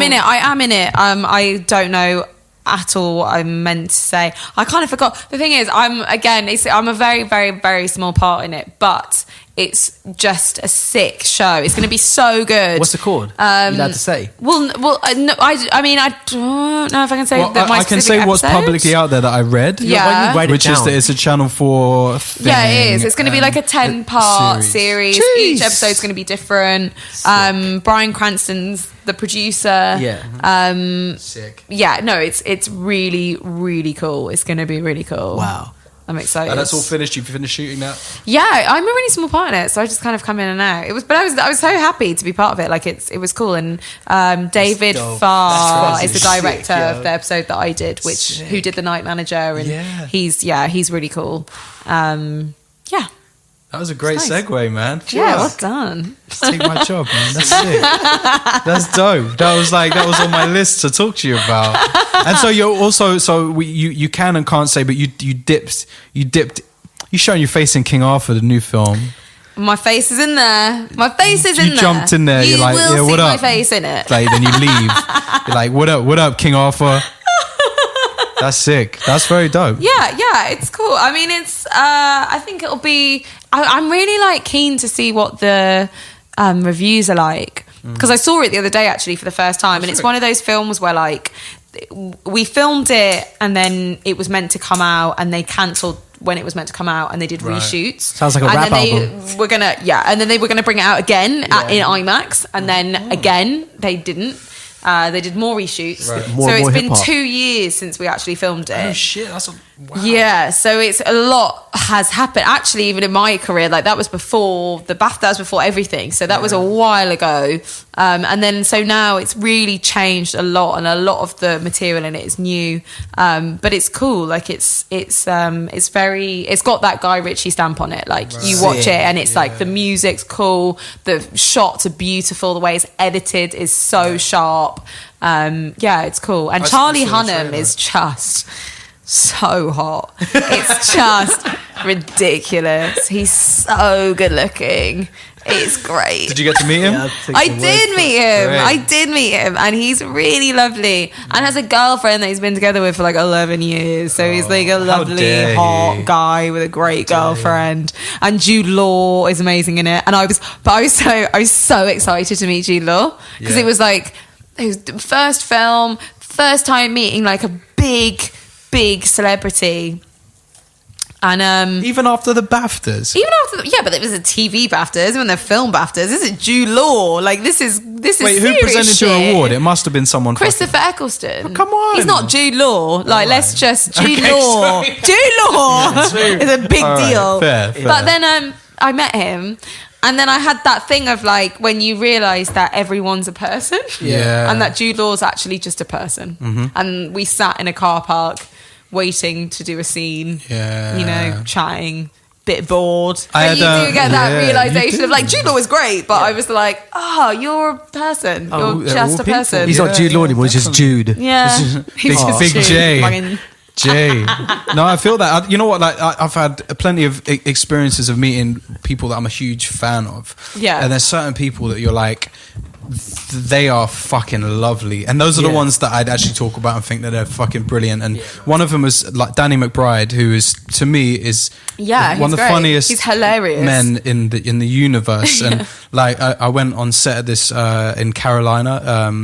am in it. I don't know at all what I'm meant to say. I kind of forgot. The thing is, I'm a very, very, very small part in it, but it's just a sick show. It's going to be so good. What's it called? You allowed to say? Well, no, I mean, I don't know if I can say that my I can say specific what's episode. publicly out there that I read. Yeah. Which is that it's a Channel 4 thing. Yeah, it is. It's going to be like a 10-part series. Jeez. Each episode's going to be different. Bryan Cranston's the producer. Yeah. Sick. Yeah, no, it's really, really cool. It's going to be really cool. Wow. I'm excited. And that's all finished. You've finished shooting that. Yeah, I'm a really small part in it, so I just kind of come in and out. I was so happy to be part of it. Like it was cool. And David Farr is the director of the episode that I did, who did The Night Manager, and he's really cool. Yeah. That was a great segue, man. Yeah, well done. Take my job, man. That's sick. That's dope. That was on my list to talk to you about. And so you're also you can and can't say, but you dipped. You showing your face in King Arthur, the new film. My face is in there. My face is in there. You jumped in there. You You're like, will yeah, see what up? my face in it. Like then you leave. You're like, what up, King Arthur? That's sick. That's very dope. Yeah, it's cool. I mean, it's. I think it'll be. I'm really like keen to see what the reviews are like, because I saw it the other day actually for the first time, and it's one of those films where like we filmed it and then it was meant to come out and they cancelled when it was meant to come out and they did reshoots. Sounds like a rap album. And then they were gonna bring it out again in IMAX, and then again they didn't. They did more reshoots. Right. So More it's been hip-hop. 2 years since we actually filmed it. Oh shit, wow. Yeah, so it's a lot has happened. Actually, even in my career, like that was before the BAFTA, that was before everything. So that was a while ago. And then so now it's really changed a lot, and a lot of the material in it is new. But it's cool. Like it's got that Guy Ritchie stamp on it. Like you watch it and it's like the music's cool, the shots are beautiful, the way it's edited is so sharp. Yeah, it's cool. And Charlie Hunnam is just so hot. It's just ridiculous. He's so good looking. It's great. Did you get to meet him? I did meet him. Great. I did meet him, and he's really lovely. And has a girlfriend that he's been together with for like 11 years. So he's like a lovely, hot guy with a great girlfriend. And Jude Law is amazing in it. And I was so excited to meet Jude Law, because it was the first film, first time meeting like a big celebrity. And even after the BAFTAs. but it was a TV BAFTAs, when the film BAFTAs. This is Jude Law. Like this is Wait, who serious presented shit. your award? It must have been someone. Christopher Eccleston. Oh, come on. He's not Jude Law. Like let's just Jude Law. sorry. Jude Law is a big deal. Fair. But then I met him. And then I had that thing of like when you realise that everyone's a person, and that Jude Law's actually just a person. And we sat in a car park waiting to do a scene, chatting, bit bored. But you do get that realisation of like Jude Law is great, but I was like, oh, you're a person. You're just a person. He's not Jude Law anymore. He's just Jude. Yeah, he's just Big Jude. J. Fucking- Jay. No, I feel that. You know what? Like, I've had plenty of experiences of meeting people that I'm a huge fan of. Yeah. And there's certain people that you're like, they are fucking lovely. And those are the ones that I'd actually talk about and think that they're fucking brilliant. And one of them was like Danny McBride, who is, to me, is one of the funniest He's hilarious. men in the universe. And like, I went on set of this in Carolina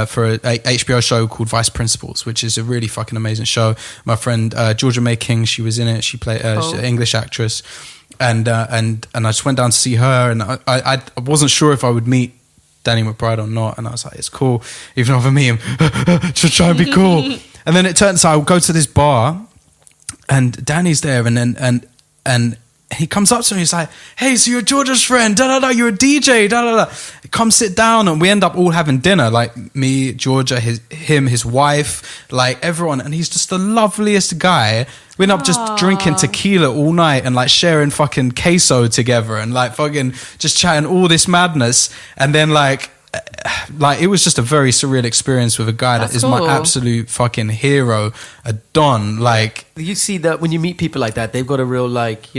for a HBO show called Vice Principals, which is a really fucking amazing show. My friend Georgia May King, she was in it. She played she's an English actress. And I just went down to see her, and I wasn't sure if I would meet Danny McBride or not, and I was like, it's cool, even if I meet him, just try and be cool. And then it turns out I go to this bar, and Danny's there, and he comes up to me, he's like, hey, so you're Georgia's friend, you're a DJ, come sit down. And we end up all having dinner, like me, Georgia, his wife, like everyone, and he's just the loveliest guy. We end up just drinking tequila all night and like sharing fucking queso together and like fucking just chatting all this madness. And then like it was just a very surreal experience with a guy that is my absolute fucking hero, a Don. Like, you see that when you meet people like that, they've got a real like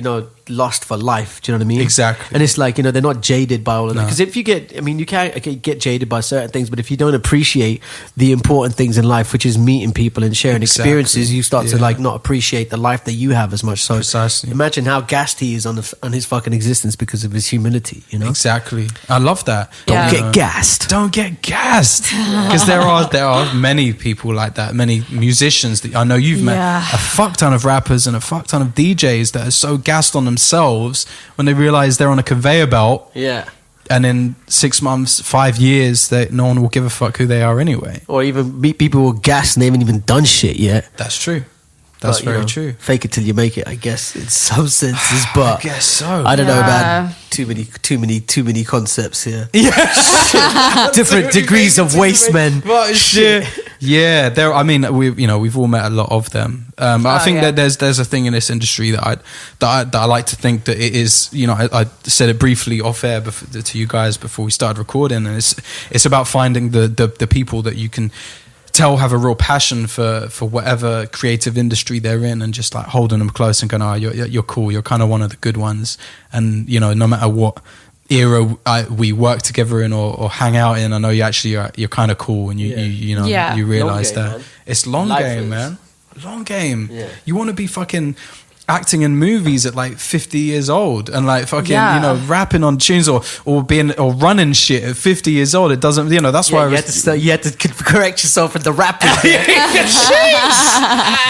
lost for life. Do you know what I mean? Exactly. And it's like, they're not jaded by all of that. Because if you get, you can get jaded by certain things, but if you don't appreciate the important things in life, which is meeting people and sharing experiences, you start to like not appreciate the life that you have as much. So Precisely. Imagine how gassed he is on his fucking existence because of his humility. Exactly. I love that. Don't get gassed. Don't get gassed. Because there are many people like that. Many musicians that I know you've met. A fuck ton of rappers and a fuck ton of DJs that are so gassed on themselves when they realize they're on a conveyor belt. Yeah. And in 6 months, 5 years, no one will give a fuck who they are anyway. Or even meet people who are gassed and they haven't even done shit yet. That's true. That's very true. Fake it till you make it, I guess, in some senses. But I guess so. I don't know about too many concepts here. Yeah, different degrees of waste, men. But shit. Yeah, we've all met a lot of them. But I think that there's a thing in this industry that I like to think that it is. I said it briefly off air to you guys before we started recording, and it's about finding the people that you can tell have a real passion for whatever creative industry they're in, and just like holding them close and going, oh, you're cool, you're kind of one of the good ones, and no matter what era we work together in or hang out in, I know you're kind of cool, and you realize that man. It's long game, man. Long game. Yeah. You want to be fucking acting in movies at like 50 years old and like fucking rapping on tunes or running shit at 50 years old. It doesn't, that's why you had to correct yourself in the rapping.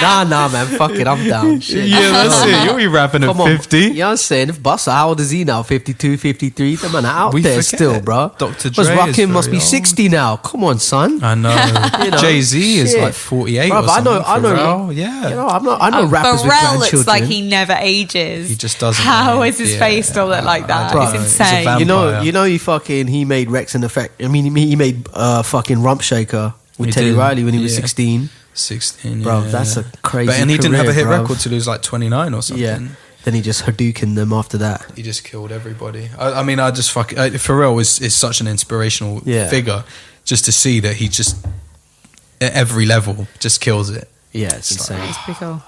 nah man, fuck it, I'm down. Shit. Yeah, that's it. You'll be rapping at 50. You know what I'm saying? If Busta, how old is he now? 52, 53? The man out there still, bro. Dr. Dre Rakim must be 60 now. Come on, son. I know. Jay-Z is like 48 bro, or something. I know. Yeah. I know rappers with grandchildren. Looks like he never ages. He just doesn't. How is his face still look like that? Bro, it's insane. He made Rex and Effect. I mean, he made fucking Rump Shaker with Teddy Riley when he was 16. 16, bro, that's a crazy. And he didn't have a hit bro. record till he was like 29 or something. Yeah. Then he just Hadoukened them after that. He just killed everybody. I just Pharrell is such an inspirational figure. Just to see that he just at every level just kills it. Yeah, it's insane. It's pretty cool.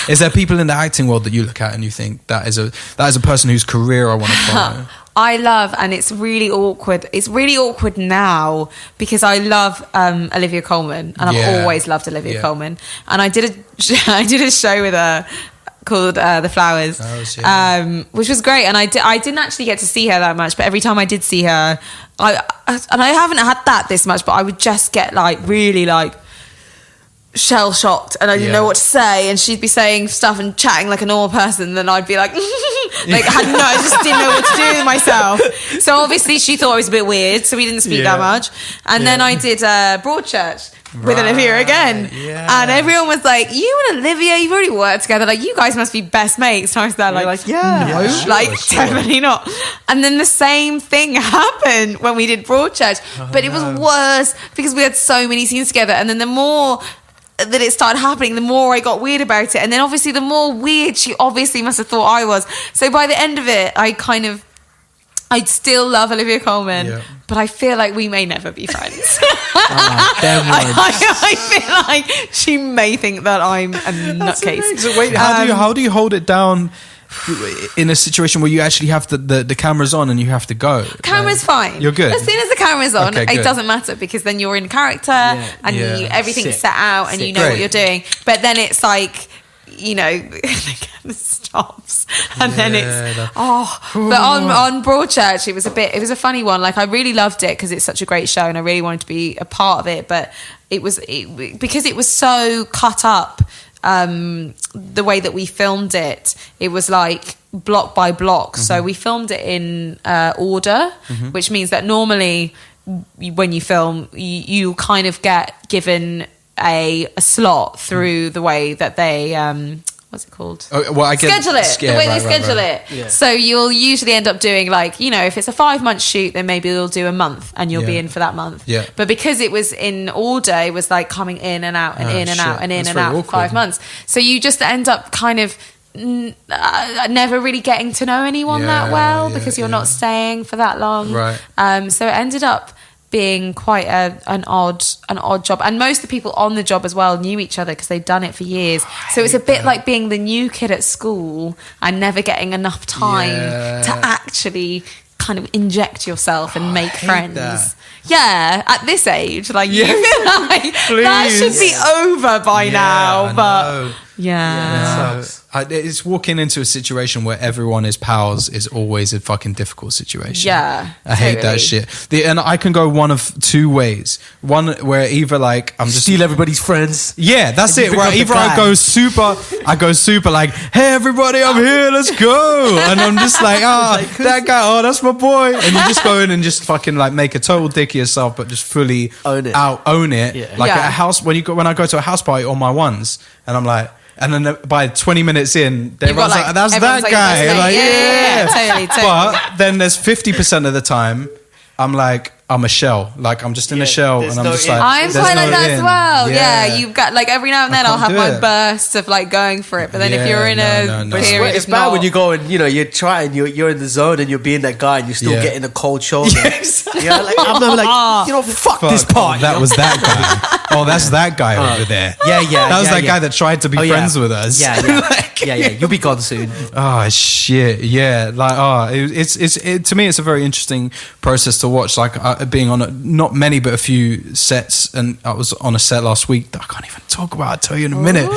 Is there people in the acting world that you look at and you think that is a person whose career I want to follow? I love, and it's really awkward. It's really awkward now because I love Olivia Colman, and I've always loved Olivia Colman. And I did a show with her called The Flowers, which was great. And I didn't actually get to see her that much, but every time I did see her, I haven't had that this much, but I would just get like really like shell shocked, and I didn't know what to say, and she'd be saying stuff and chatting like a normal person, then I'd be like I just didn't know what to do with myself. So obviously she thought I was a bit weird, so we didn't speak that much. And then I did Broadchurch with Olivia again, and everyone was like, you and Olivia, you've already worked together, like you guys must be best mates. And I was there like definitely not. And then the same thing happened when we did Broadchurch, but it was worse because we had so many scenes together, and then the more that it started happening, the more I got weird about it, and then obviously the more weird she obviously must have thought I was. So by the end of it, I'd still love Olivia Colman, but I feel like we may never be friends. I feel like she may think that I'm a nutcase. So wait, how do you hold it down in a situation where you actually have the cameras on and you have to go? Camera's fine. You're good. As soon as the camera's on, it doesn't matter, because then you're in character and everything's set out and you know what you're doing. But then it's like, the camera stops and then it's but on Broadchurch it was a funny one. Like I really loved it because it's such a great show and I really wanted to be a part of it, but because it was so cut up, the way that we filmed it was like block by block. So we filmed it in order, which means that normally when you film you kind of get given a slot through the way that they what's it called? Schedule it. The way they schedule it. Yeah. So you'll usually end up doing like, if it's a 5-month shoot, then maybe you'll do a month and you'll be in for that month. Yeah. But because it was in order, it was like coming in and out and in and out and in and out for 5 months. So you just end up kind of never really getting to know anyone that well because you're not staying for that long. Right. So it ended up being quite an odd job, and most of the people on the job as well knew each other because they'd done it for years. So it's a bit like being the new kid at school and never getting enough time to actually kind of inject yourself and make friends. Yeah, at this age, like you feel like that should be over by now, but yeah. It's walking into a situation where everyone is pals is always a fucking difficult situation. Yeah, I hate that shit. And I can go one of two ways. One where either like I'm just steal everybody's friends. Yeah, that's it. Where either I go super like, hey everybody, I'm here, let's go. And I'm just like, that guy, that's my boy. And you just go in and just fucking like make a total dick of yourself, but just fully own it. Yeah. Like at a house when I go to a house party on my ones, and I'm like. And then by 20 minutes in, everyone's like, that's that guy. Like, totally. But then there's 50% of the time, I'm like, I'm a shell. Like, I'm just in a shell. And I'm just like, I'm quite like that as well. Yeah. You've got, like, every now and then I'll have my bursts of, like, going for it. But then if you're in a period it's bad when you go and, you're trying, you're in the zone and you're being that guy and you're still getting the cold shoulder. Yes. Like, I'm never like, fuck this part. That was that guy. Oh, that's that guy over there. Yeah. That was that guy that tried to be friends with us. Yeah. You'll be gone soon. Oh, shit. Yeah. Like, to me, it's a very interesting process to watch. Like, being on not many but a few sets, and I was on a set last week that I can't even talk about. I'll tell you in a minute.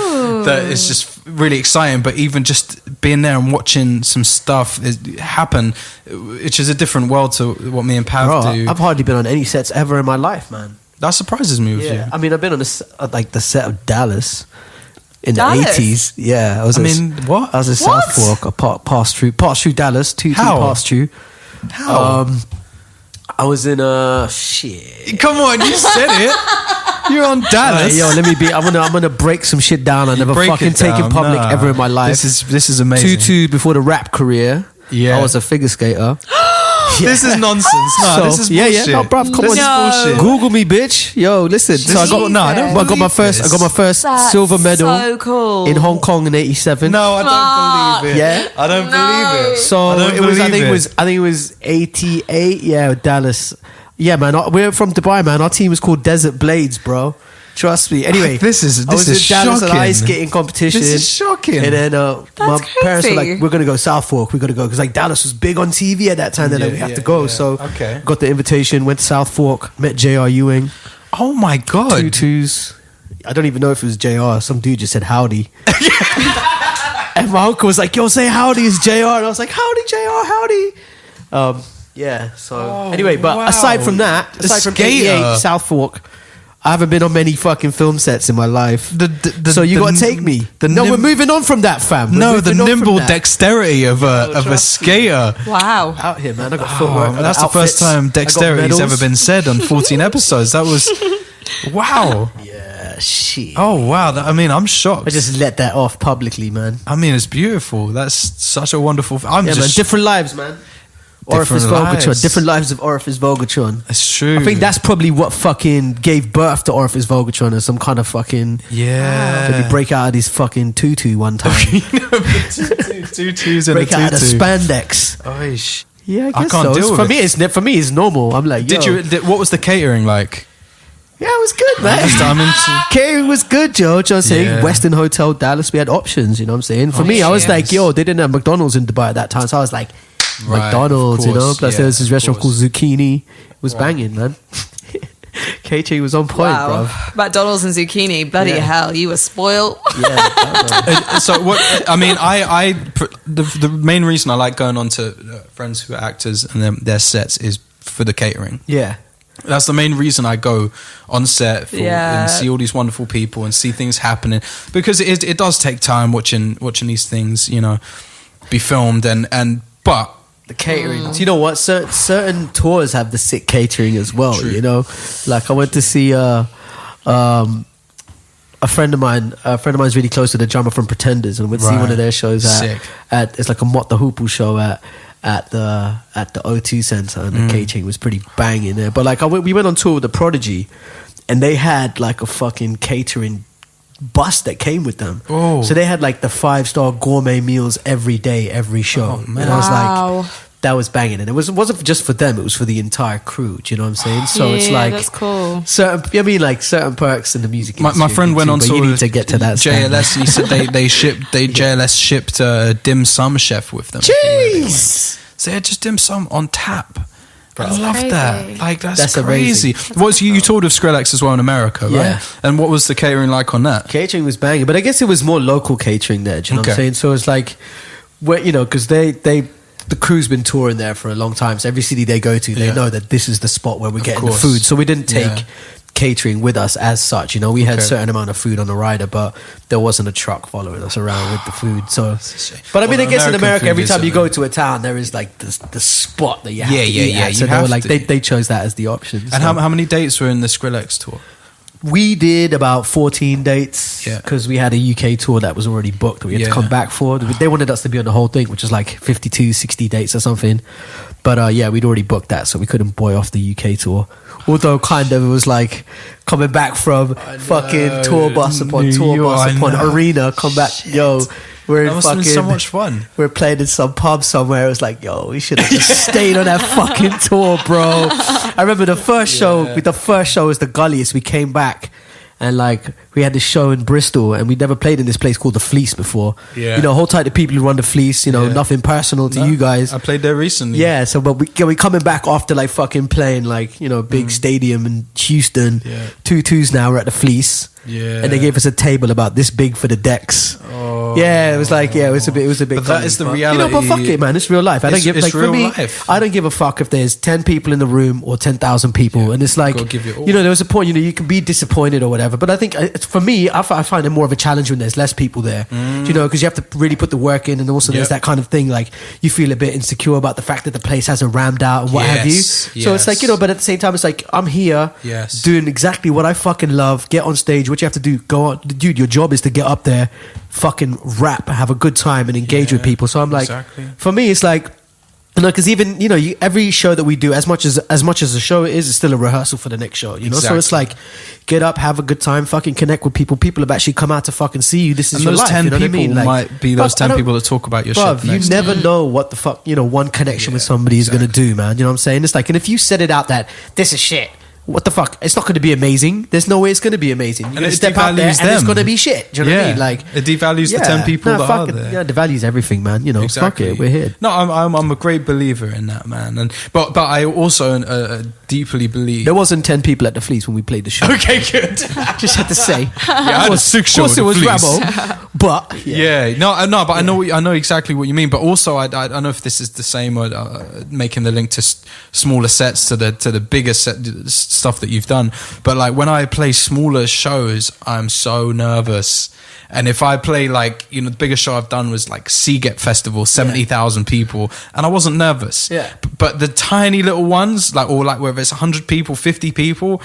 That is just really exciting. But even just being there and watching some stuff happen, which is a different world to what me and Pav do. I've hardly been on any sets ever in my life, man. That surprises me with you. I mean, I've been on the set of Dallas in the 80s. Yeah, I was what? I was in Southwark. I passed through Dallas. Two passed through. How? I was in shit. Come on, you said it. You're on Dallas. Yo, let me be. I'm gonna break some shit down. I never fucking taken public ever in my life. This is amazing. 2-2 before the rap career. Yeah, I was a figure skater. This is nonsense. No, this is bullshit. No, bruv, come on. Bullshit. Google me, bitch. Yo, listen. I got my first silver medal. So cool. In Hong Kong in '87. No, I don't believe it. Yeah, I don't believe it. So I think it was '88. Yeah, Dallas. Yeah, man. We're from Dubai, man. Our team was called Desert Blades, bro. Trust me. Anyway, this is Dallas shocking. An ice skating competition. This is shocking. And then my parents were like, "We're gonna go Southwark. We're gonna go," because like Dallas was big on TV at that time. Then we have to go. So got the invitation. Went to Southwark. Met J.R. Ewing. Oh my god. 2-2s. I don't even know if it was J.R. Some dude just said howdy. And my uncle was like, "Yo, say howdy, it's J.R." And I was like, "Howdy, J.R. Howdy." Yeah. So anyway, but aside from from '88 Southwark, I haven't been on many fucking film sets in my life. So you got to take me. We're moving on from that, fam. The nimble dexterity of a skater. Wow. Out here, man. I got footwork. That's the first time dexterity's ever been said on 14 episodes. That was... Wow. Yeah, shit. Oh, wow. I'm shocked. I just let that off publicly, man. I mean, it's beautiful. That's such a wonderful... man. Different lives, man. Orifice Vulgatron. Different lives of Orifice Vulgatron. That's true. I think that's probably what fucking gave birth to Orifice Vulgatron, as some kind of fucking... Yeah. Let me break out of this fucking tutu one time. Tutus and break out of the spandex. Oh, yeah, I guess I can't deal with it. For me, it's normal. I'm like, what was the catering like? Yeah, it was good, man. Catering was good, Joe. You know what I'm saying? Western Hotel, Dallas, we had options, you know what I'm saying? For me, I was like, they didn't have McDonald's in Dubai at that time, so I was like... McDonald's, course, Plus there was this restaurant called Zucchini. It was banging, man. KT was on point, bro. McDonald's and Zucchini, bloody hell, you were spoiled. Yeah. So what? I mean, the main reason I like going on to friends who are actors and their sets is for the catering. Yeah. That's the main reason I go on set and see all these wonderful people and see things happening, because it does take time watching these things, be filmed but the catering. You know what? Certain tours have the sick catering as well. True. Like I went to see a friend of mine. A friend of mine is really close to the drummer from Pretenders, and we'd see one of their shows at it's like a Mott the Hoople show at the O2 Centre, and the catering was pretty banging there. But like we went on tour with the Prodigy, and they had like a fucking catering bus that came with them. So they had like the 5-star gourmet meals every day, every show. And I was like, that was banging, and it wasn't just for them; it was for the entire crew. Do you know what I'm saying? So it's like that's cool. certain perks in the music industry. My friend went on but tour you need with to get to that JLS. And he said JLS shipped a dim sum chef with them. Jeez, So they had just dim sum on tap. I love crazy. that. Like that's amazing. crazy. You toured with Skrillex as well in America, right? Yeah. And what was the catering like on that? catering was banging, but I guess it was more local catering there. Do you know what I'm Okay. saying? So it's like, because the crew's been touring there for a long time. So every city they go to, they know that this is the spot where we're getting the course. food. So we didn't take Yeah. catering with us as such. We had Okay. a certain amount of food on the rider, but there wasn't a truck following us around with the food. So, but I mean, Well, I guess in American America, food every is time you a- go to a town, there is like the spot that you have to eat at. You So they have were like, to. they chose that as the option. And So how many dates were in the Skrillex tour? we did about 14 dates Yeah. because we had a UK tour that was already booked that we had to Yeah. come back for. They wanted us to be on the whole thing, which is like 52, 60 dates or something. But we'd already booked that, so we couldn't buy off the UK tour. Although kind of it was like coming back from fucking tour bus upon New tour York, bus I upon know. arena, come back, yo. We're That in must have fucking, been so much fun. we're playing in some pub somewhere. It was like, yo, we should have just stayed on that fucking tour, bro. I remember the first show was the Gulliest. We came back and like we had this show in Bristol and we'd never played in this place called the Fleece before. Yeah. Hold tight to people who run the Fleece, Yeah. nothing personal to you guys. I played there recently. Yeah, so but we coming back after like fucking playing like big stadium in Houston. Yeah. 2-2s now. We're at the Fleece. Yeah. And they gave us a table about this big for the decks. Oh. Yeah, it was like it was a bit. But that is the But, reality. but fuck it, man. It's real life. I don't It's- give it's like for real me. life. I don't give a fuck if there's 10 people in the room or 10,000 people, and it's like gotta give it all. there was a point. You can be disappointed or whatever. But I think for me, I find it more of a challenge when there's less people there. Because you have to really put the work in, and also there's Yep. that kind of thing like you feel a bit insecure about the fact that the place hasn't rammed out and what have you. Yes, So it's like yes. but at the same time, it's like I'm here Yes. doing exactly what I fucking love. Get on stage. What you have to do, go on, dude. Your job is to get up there, fucking rap, have a good time, and engage with Yeah, people. So I'm like, exactly. for me, it's like, because even every show that we do, as much as a show is, it's still a rehearsal for the next show. So it's Exactly. like, get up, have a good time, fucking connect with people. People have actually come out to fucking see you. This is And your those life. 10 you know what I people mean? Like, might be those bruv, I 10 don't- people that talk about your bruv, shit you next. never know what the fuck one connection with somebody is going to do, man. You know what I'm saying? It's like, and if you set it out that this is shit. What the fuck? It's not going to be amazing. There's no way it's going to be amazing. You're And going to it step out there and devalues it's them. going to be shit. Do you know what I mean? Like, it devalues the 10 people that are there. Yeah, it devalues everything, man. Fuck it. We're here. No, I'm a great believer in that, man. But I also deeply believe. There wasn't 10 people at the Fleece when we played the show. Okay, good. Just had to say. I had a sick show Of course at it the was Fleece. Rambo, but Yeah, no, but I know exactly what you mean. But also, I don't know if this is the same or making the link to smaller sets to the bigger stuff that you've done. But like when I play smaller shows, I'm so nervous. And if I play like the biggest show I've done was like Seagate Festival, 70,000 people, and I wasn't nervous. Yeah. But the tiny little ones, or whether it's 100 people, 50 people,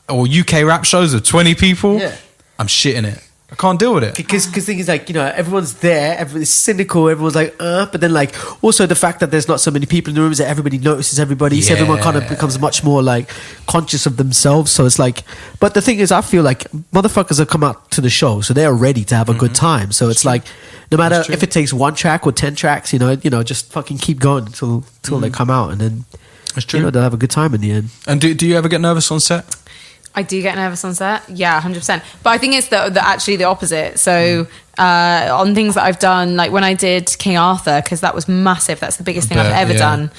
or UK rap shows of 20 people, Yeah. I'm shitting it. I can't deal with it. because thing is like everyone's there, everyone's cynical, everyone's like but then like also the fact that there's not so many people in the room is that everybody notices everybody, so everyone kind of Yeah. becomes much more like conscious of themselves. So it's like, but the thing is, I feel like motherfuckers have come out to the show, so they're ready to have a good time. So it's like, no matter if it takes 1 track or 10 tracks, just fucking keep going until they come out, and then That's true. they'll have a good time in the end. And do you ever get nervous on set? I do get nervous on set. Yeah, 100%. But I think it's actually the opposite. So on things that I've done, like when I did King Arthur, because that was massive. That's the biggest thing I've ever done.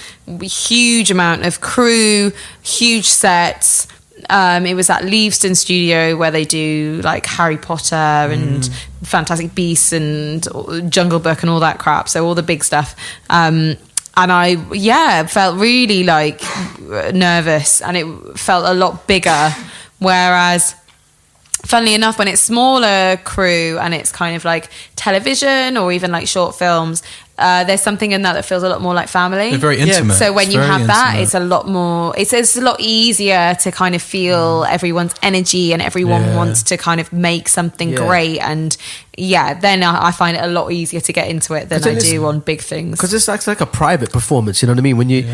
Huge amount of crew, huge sets. It was at Leavesden Studio where they do like Harry Potter and Fantastic Beasts and Jungle Book and all that crap. So all the big stuff. And I, felt really like nervous, and it felt a lot bigger. Whereas, funnily enough, when it's smaller crew and it's kind of like television or even like short films, there's something in that feels a lot more like family. They're very intimate. So when It's you very have that, intimate. it's a lot more. It's a lot easier to kind of feel everyone's energy, and everyone wants to kind of make something great. And then I find it a lot easier to get into it than I do on big things. Because it's like a private performance, you know what I mean? When and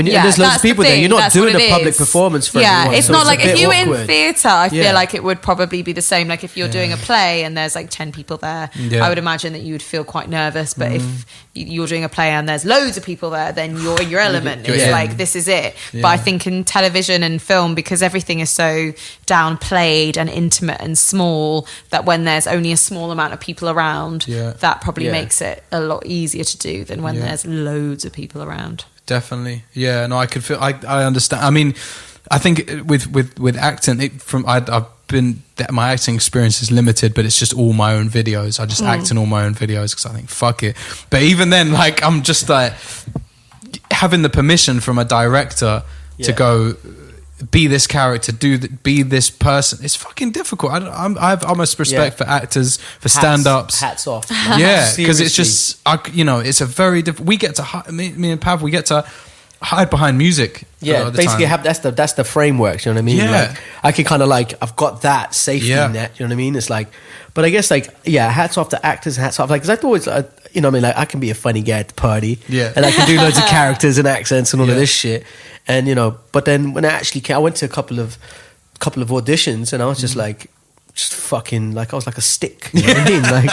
there's loads that's of people the there, thing, you're not that's doing what a it public is. performance for Yeah, everyone. it's so not a like bit if you were in awkward. theatre, I Yeah. feel like it would probably be the same. Like if you're doing a play and there's like 10 people there, Yeah. I would imagine that you would feel quite nervous. But if you're doing a play and there's loads of people there, then you're in your element. It's like, this is it. But I think in television and film, because everything is so downplayed and intimate and small, that when there's only a small amount of people around, that probably makes it a lot easier to do than when there's loads of people around. Definitely. Yeah, no, I could feel, I understand. I mean, I think with acting, my acting experience is limited, but it's just all my own videos. I just act in all my own videos because I think, fuck it. But even then, like, I'm just like, having the permission from a director to go, be this character, be this person. It's fucking difficult. I have almost respect for actors, for stand-ups. Hats off. Yeah, because it's just, it's a very different. We get to, me and Pav, we get to hide behind music. Yeah, basically that's the framework. You know what I mean? Yeah, like, I can kind of like, I've got that safety net. You know what I mean? It's like, but I guess like, hats off to actors, hats off. Like, because I thought, you know what I mean? Like, I can be a funny guy at the party. Yeah, and I can do loads of characters and accents and all of this shit. And but then when I actually came, I went to a couple of auditions, and I was just like, just fucking like, I was like a stick. You know what I mean? Like,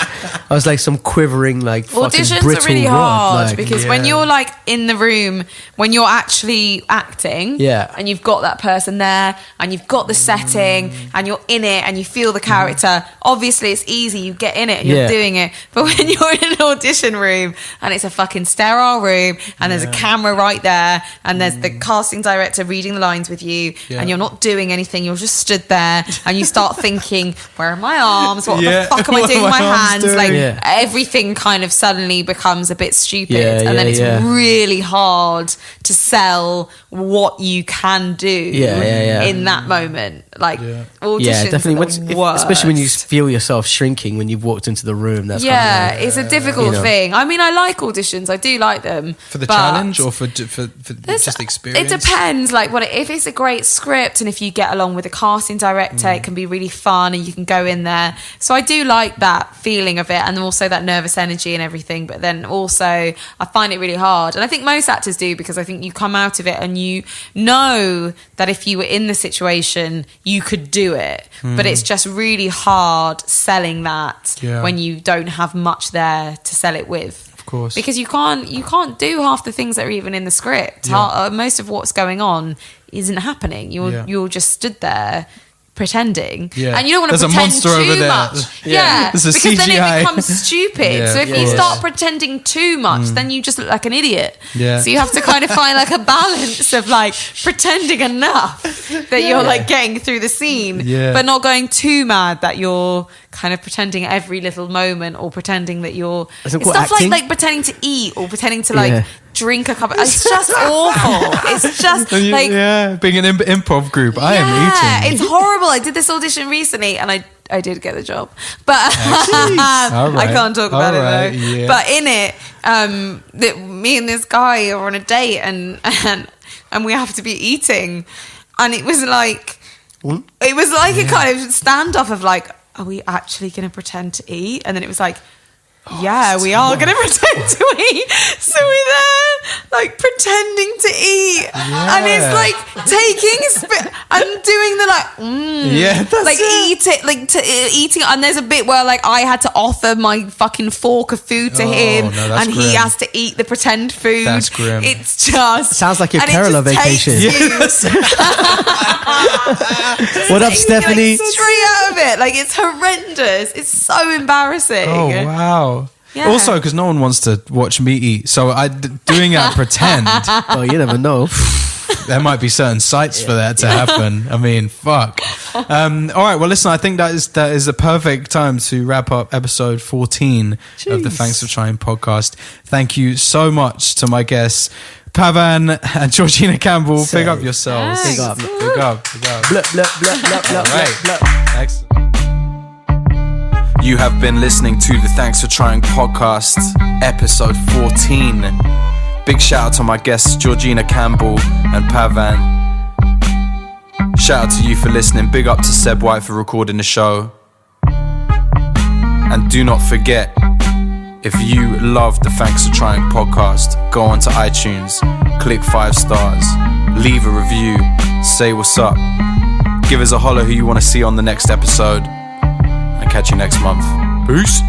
I was like some quivering, like, fucking auditions brittle are really rod, hard, like, because when you're like in the room, when you're actually acting, and you've got that person there, and you've got the setting, and you're in it, and you feel the character. Obviously, it's easy. You get in it, and you're doing it. But when you're in an audition room, and it's a fucking sterile room, and there's a camera right there, and there's the casting director reading the lines with you, and you're not doing anything. You're just stood there, and you start thinking, where are my arms? What the fuck am I doing with my hands? Like, everything kind of suddenly becomes a bit stupid, and then it's really hard to sell what you can do in that moment. Like, auditions definitely. Especially when you feel yourself shrinking when you've walked into the room. That's it's a difficult thing. I mean, I like auditions. I do like them for the challenge or for just the experience. It depends. Like, if it's a great script and if you get along with a casting director, it can be really fun and you can go in there. So I do like that feeling of it, and also that nervous energy and everything. But then also, I find it really hard, and I think most actors do, because I think you come out of it and you know that if you were in the situation, you could do it. But it's just really hard selling that when you don't have much there to sell it with. Of course, because you can't do half the things that are even in the script. Most of what's going on isn't happening. You're just stood there pretending, and you don't want to pretend too much. Because then it becomes stupid. So if you start pretending too much, then you just look like an idiot. So you have to kind of find like a balance of like pretending enough that you're like getting through the scene, but not going too mad that you're kind of pretending every little moment, or pretending that you're stuff like pretending to eat or pretending to like drink a cup of, it's just awful. It's just like being an improv group. I am eating. It's horrible. I did this audition recently and I did get the job, but I can't talk about it though. But in it, me and this guy are on a date and we have to be eating, and it was like a kind of standoff of like, are we actually going to pretend to eat? And then it was like, we are going to pretend to eat. So we're there, like, pretending to eat. And it's like taking a spit and doing the like, eating. And there's a bit where like I had to offer my fucking fork of food to him, and he has to eat the pretend food. That's grim. It's just sounds like your Kerala vacation. What up, Stephanie? Like, straight out of it. Like, it's horrendous. It's so embarrassing. Oh wow. Yeah. Also, because no one wants to watch me eat, so doing that pretend. Oh, you never know. There might be certain sites for that to happen. I mean, fuck. All right, well, listen, I think that is a perfect time to wrap up episode 14 of the Thanks for Trying podcast. Thank you so much to my guests, Pavan and Georgina Campbell. Big up yourselves. Big up. Big up. Blup, blup, blup, blup, blup, right. blup. Excellent. You have been listening to the Thanks for Trying podcast, episode 14. Big shout out to my guests, Georgina Campbell and Pavan. Shout out to you for listening. Big up to Seb White for recording the show. And do not forget, if you love the Thanks for Trying podcast, go on to iTunes, click 5 stars, leave a review, say what's up, give us a holler who you want to see on the next episode, and catch you next month. Peace.